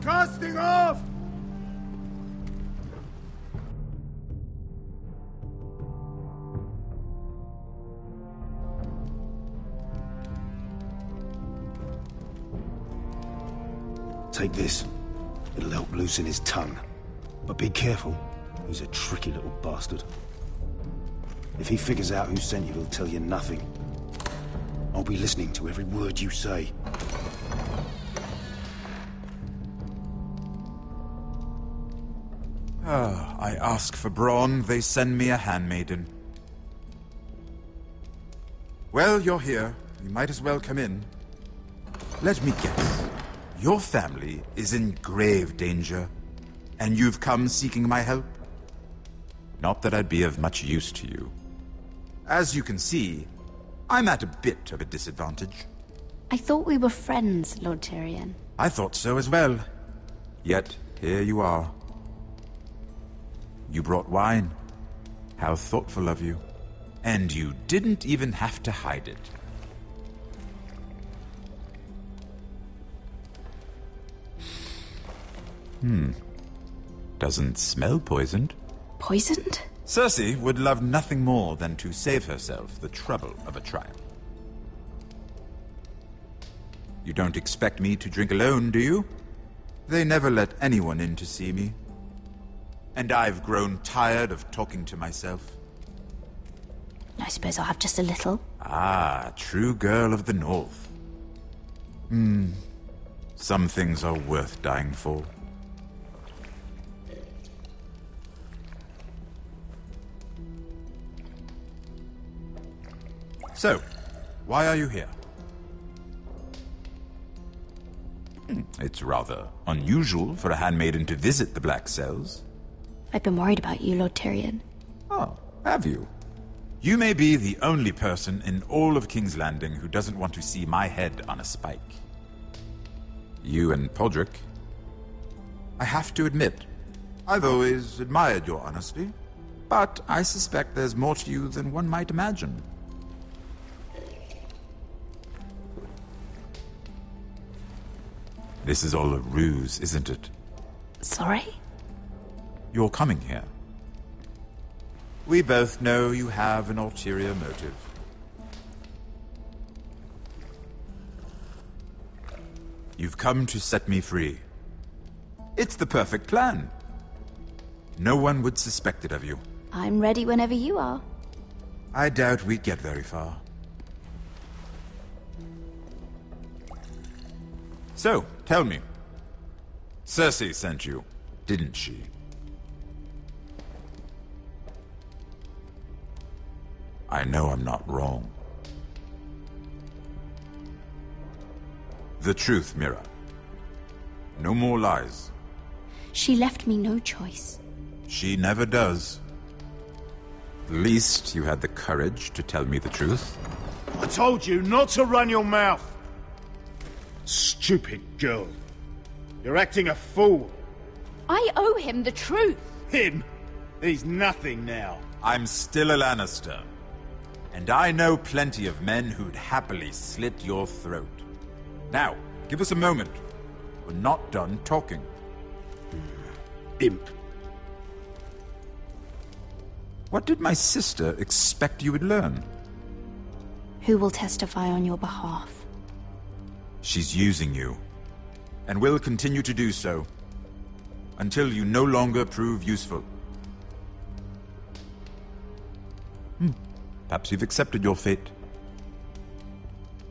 Casting off! Take this. It'll help loosen his tongue. But be careful. He's a tricky little bastard. If he figures out who sent you, he'll tell you nothing. I'll be listening to every word you say. I ask for brawn, they send me a handmaiden. Well, you're here. You might as well come in. Let me guess. Your family is in grave danger, and you've come seeking my help? Not that I'd be of much use to you. As you can see, I'm at a bit of a disadvantage. I thought we were friends, Lord Tyrion. I thought so as well. Yet, here you are. You brought wine. How thoughtful of you. And you didn't even have to hide it. Doesn't smell poisoned. Poisoned? Cersei would love nothing more than to save herself the trouble of a trial. You don't expect me to drink alone, do you? They never let anyone in to see me. And I've grown tired of talking to myself. I suppose I'll have just a little. Ah, true girl of the North. Some things are worth dying for. So, why are you here? It's rather unusual for a handmaiden to visit the Black Cells. I've been worried about you, Lord Tyrion. Oh, have you? You may be the only person in all of King's Landing who doesn't want to see my head on a spike. You and Podrick. I have to admit, I've always admired your honesty. But I suspect there's more to you than one might imagine. This is all a ruse, isn't it? Sorry? You're coming here. We both know you have an ulterior motive. You've come to set me free. It's the perfect plan. No one would suspect it of you. I'm ready whenever you are. I doubt we'd get very far. So, tell me. Cersei sent you, didn't she? I know I'm not wrong. The truth, Mira. No more lies. She left me no choice. She never does. At least you had the courage to tell me the truth. I told you not to run your mouth. Stupid girl. You're acting a fool. I owe him the truth. Him? He's nothing now. I'm still a Lannister. And I know plenty of men who'd happily slit your throat. Now, give us a moment. We're not done talking. Imp. What did my sister expect you would learn? Who will testify on your behalf? She's using you. And will continue to do so. Until you no longer prove useful. Perhaps you've accepted your fate.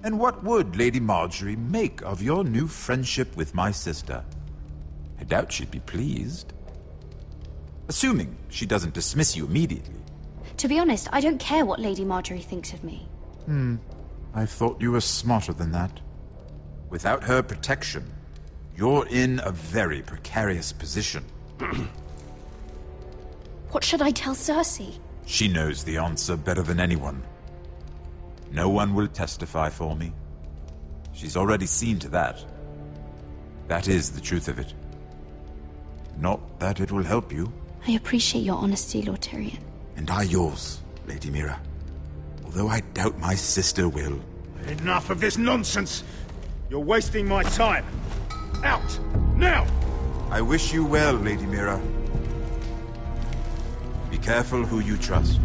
And what would Lady Marjorie make of your new friendship with my sister? I doubt she'd be pleased. Assuming she doesn't dismiss you immediately. To be honest, I don't care what Lady Marjorie thinks of me. I thought you were smarter than that. Without her protection, you're in a very precarious position. What should I tell Cersei? She knows the answer better than anyone. No one will testify for me. She's already seen to that. That is the truth of it. Not that it will help you. I appreciate your honesty, Lord Tyrion. And I yours, Lady Mira. Although I doubt my sister will. Enough of this nonsense! You're wasting my time! Out! Now! I wish you well, Lady Mira. Be careful who you trust.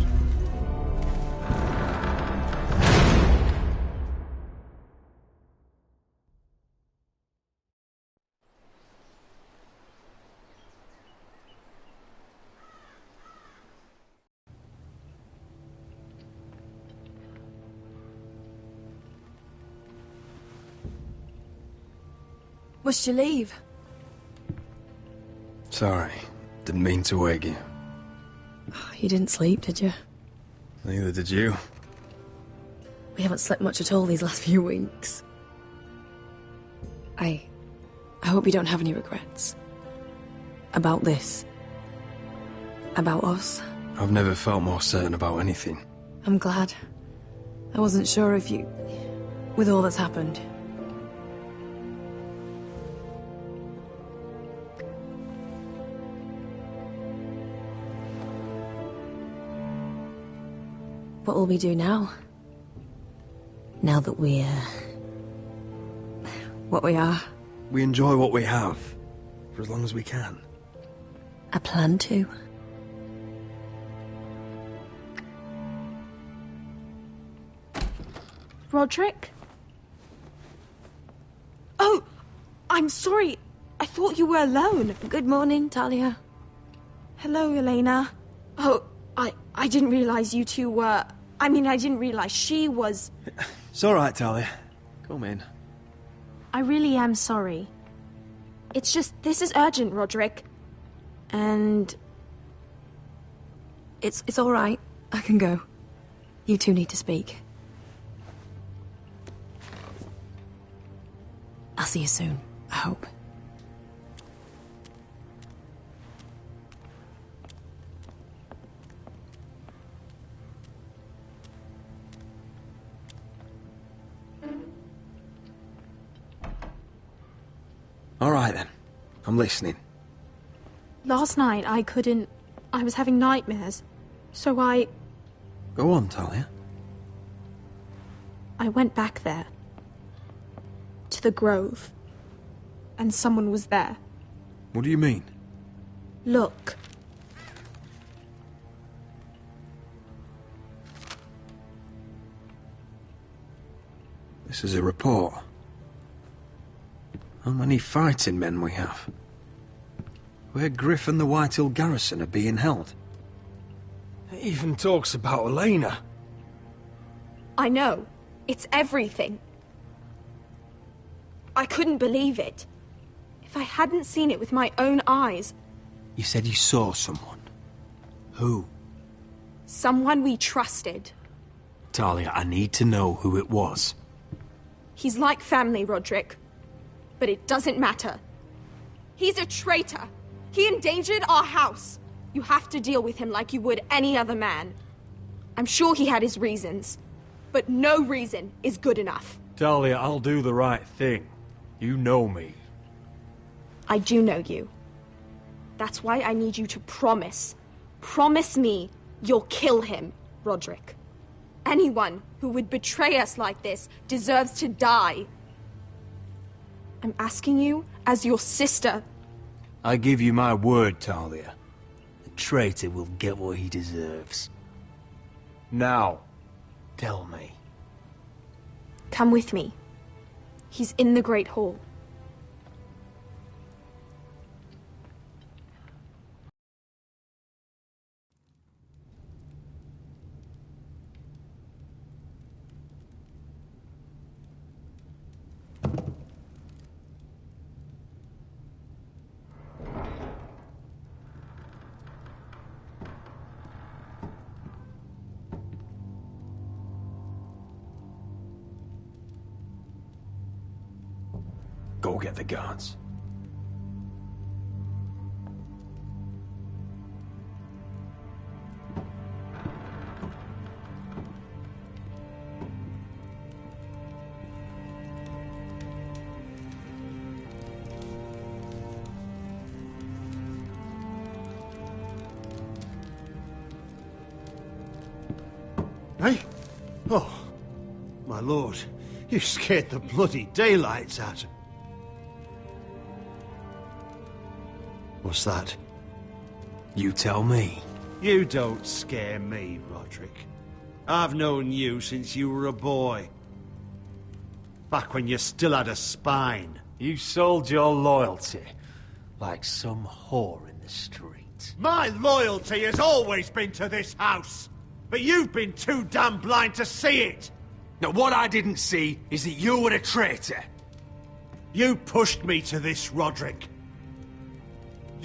Must you leave? Sorry. Didn't mean to wake you. You didn't sleep, did you? Neither did you. We haven't slept much at all these last few weeks. I hope you don't have any regrets. About this. About us. I've never felt more certain about anything. I'm glad. I wasn't sure if you... with all that's happened. What will we do now? Now that we're... what we are? We enjoy what we have, for as long as we can. I plan to. Roderick? Oh! I'm sorry. I thought you were alone. Good morning, Talia. Hello, Elena. Oh, I didn't realize you two were... I mean, I didn't realize she was... It's all right, Talia. Come in. I really am sorry. It's just, this is urgent, Roderick. And... It's all right. I can go. You two need to speak. I'll see you soon, I hope. All right, then. I'm listening. Last night, I was having nightmares. So I Go on, Talia. went back there. To the grove. And someone was there. What do you mean? Look. This is a report. How many fighting men we have? Where Griff and the Whitehill garrison are being held. It even talks about Elena. I know. It's everything. I couldn't believe it. If I hadn't seen it with my own eyes. You said you saw someone. Who? Someone we trusted. Talia, I need to know who it was. He's like family, Roderick. But it doesn't matter. He's a traitor. He endangered our house. You have to deal with him like you would any other man. I'm sure he had his reasons. But no reason is good enough. Talia, I'll do the right thing. You know me. I do know you. That's why I need you to promise. Promise me you'll kill him, Roderick. Anyone who would betray us like this deserves to die. I'm asking you as your sister. I give you my word, Talia. The traitor will get what he deserves. Now, tell me. Come with me. He's in the Great Hall. Go get the guards. Eh? Oh, my lord, you scared the bloody daylights out of... What's that? You tell me. You don't scare me, Roderick. I've known you since you were a boy. Back when you still had a spine. You sold your loyalty like some whore in the street. My loyalty has always been to this house. But you've been too damn blind to see it. Now, what I didn't see is that you were a traitor. You pushed me to this, Roderick.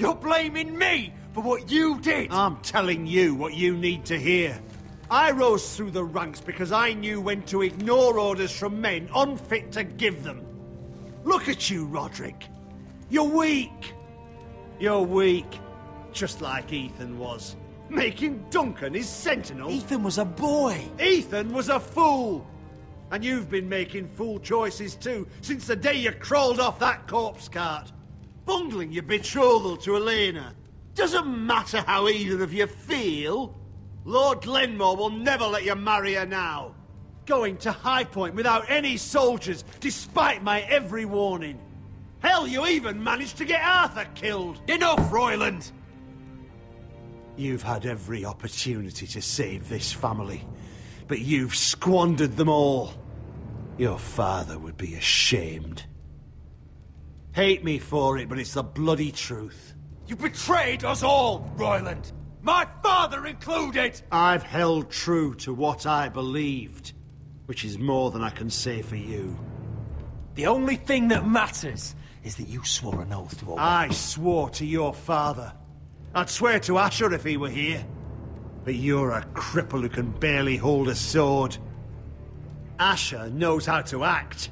You're blaming me for what you did! I'm telling you what you need to hear. I rose through the ranks because I knew when to ignore orders from men unfit to give them. Look at you, Roderick. You're weak. You're weak. Just like Ethan was. Making Duncan his sentinel. Ethan was a boy. Ethan was a fool. And you've been making fool choices too, since the day you crawled off that corpse cart. Bungling your betrothal to Elena. Doesn't matter how either of you feel. Lord Glenmore will never let you marry her now. Going to High Point without any soldiers, despite my every warning. Hell, you even managed to get Arthur killed. Enough, Royland! You've had every opportunity to save this family, but you've squandered them all. Your father would be ashamed. Hate me for it, but it's the bloody truth. You betrayed us all, Royland! My father included! I've held true to what I believed, which is more than I can say for you. The only thing that matters is that you swore an oath to obey. I swore to your father. I'd swear to Asher if he were here. But you're a cripple who can barely hold a sword. Asher knows how to act.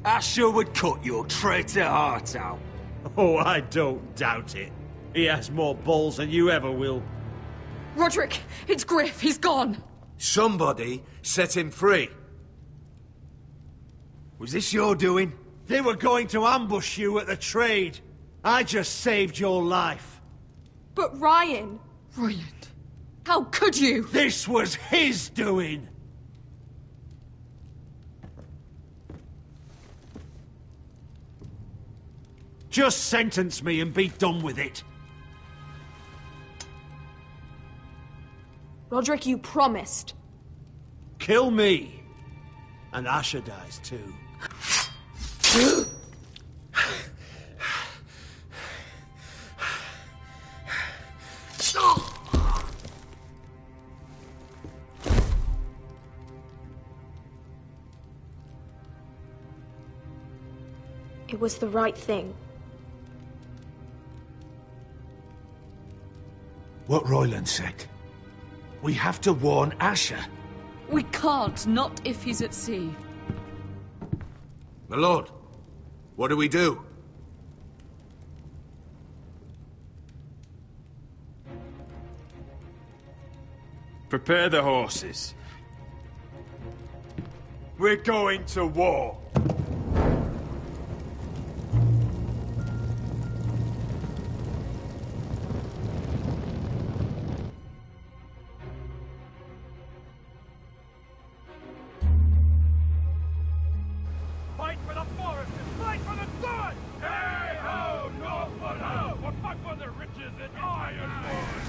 Asher would cut your traitor heart out. Oh, I don't doubt it. He has more balls than you ever will. Roderick, it's Griff. He's gone. Somebody set him free. Was this your doing? They were going to ambush you at the trade. I just saved your life. But Ryan... Royland. How could you? This was his doing! Just sentence me and be done with it. Roderick, you promised. Kill me. And Asher dies too. It was the right thing. What Royland said. We have to warn Asher. We can't, not if he's at sea. My lord, what do we do? Prepare the horses. We're going to war. Fight for the forest and fight for the sun! Hey ho, no for no! We'll fight for the riches and ironwood!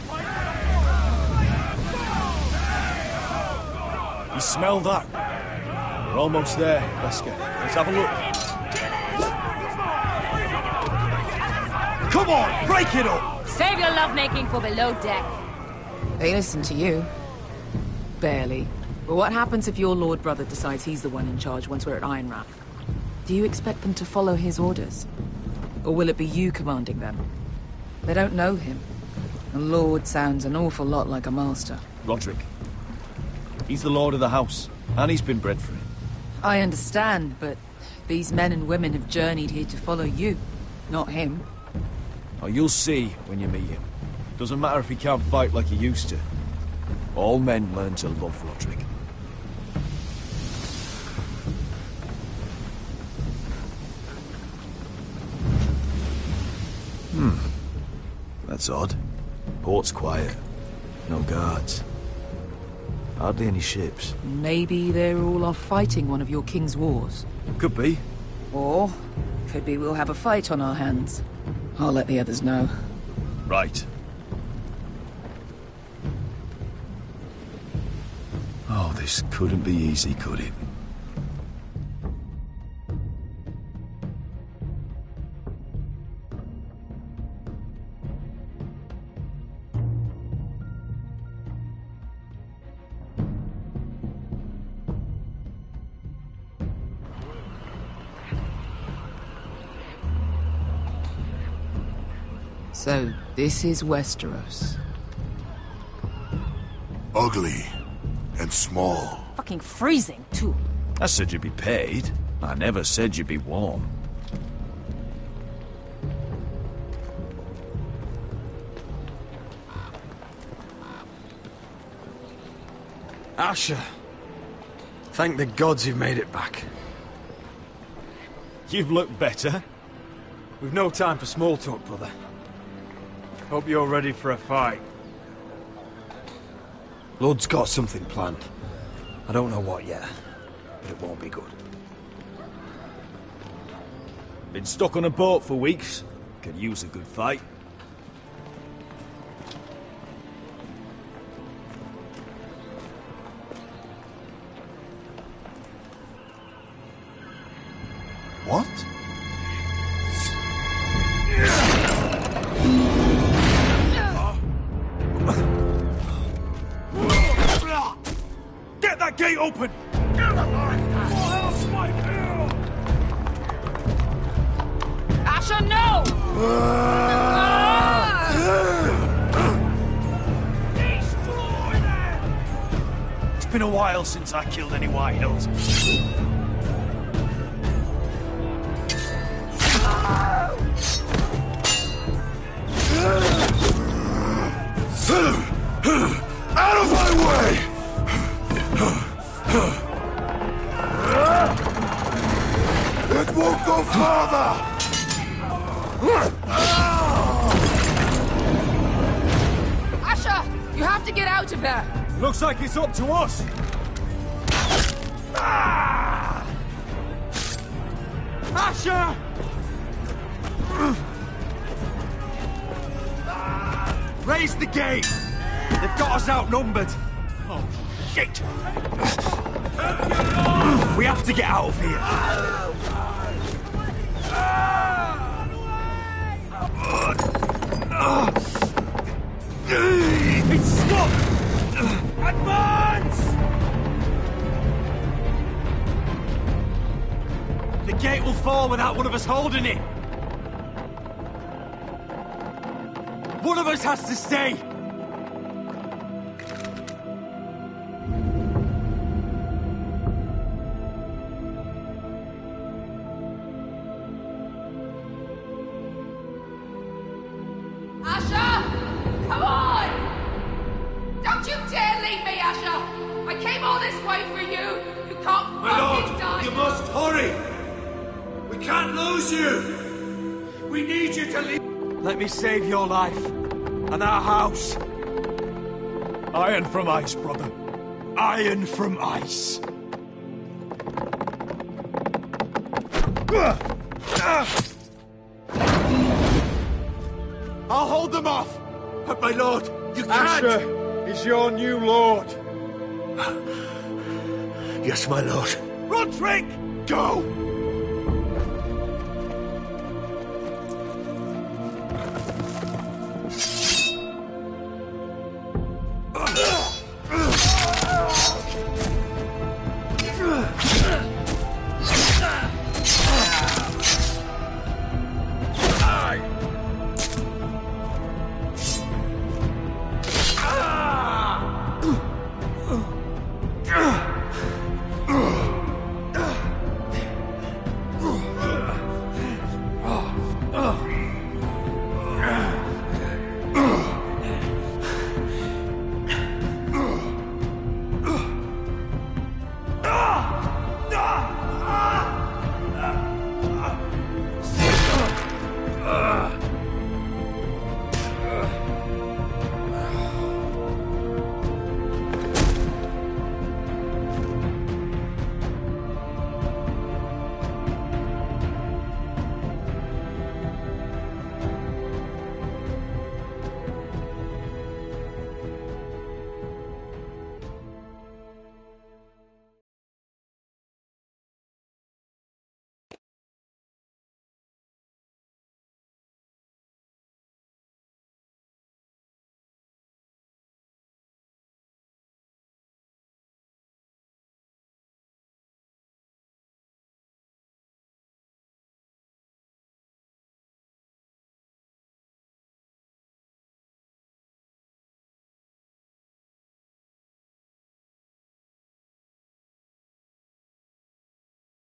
Fight for the forest! Fight for the sun! Hey ho, no! You smell that? We're almost there, Wesker. Let's have a look. Come on, break it up! Save your lovemaking for below deck. They listen to you. Barely. But what happens if your lord brother decides he's the one in charge once we're at Ironrath? Do you expect them to follow his orders? Or will it be you commanding them? They don't know him. A lord sounds an awful lot like a master. Roderick. He's the lord of the house, and he's been bred for it. I understand, but these men and women have journeyed here to follow you, not him. Oh, you'll see when you meet him. Doesn't matter if he can't fight like he used to. All men learn to love Roderick. That's odd. Port's quiet. No guards. Hardly any ships. Maybe they're all off fighting one of your king's wars. Could be. Or, could be we'll have a fight on our hands. I'll let the others know. Right. Oh, this couldn't be easy, could it? So, this is Westeros. Ugly and small. Fucking freezing, too. I said you'd be paid. I never said you'd be warm. Asher. Thank the gods you've made it back. You've looked better. We've no time for small talk, brother. Hope you're ready for a fight. Lord's got something planned. I don't know what yet, but it won't be good. Been stuck on a boat for weeks. Could use a good fight. What? Get that gate open! Asher, no! It's been a while since I killed any White Hills. Out of my way! It won't go farther! Asher! You have to get out of there! Looks like it's up to us! Ah! Asher! Raise the gate! They've got us outnumbered! Oh, shit! We have to get out of here! It's stuck! Advance! The gate will fall without one of us holding it! One of us has to stay! Asher! Come on! Don't you dare leave me, Asher! I came all this way for you! You can't fucking die! You must hurry! We can't lose you! We need you to leave. Let me save your life. And our house. Iron from ice, brother. Iron from ice. I'll hold them off! But my lord, you can't! Asher is your new lord. Yes, my lord. Roderick! Go!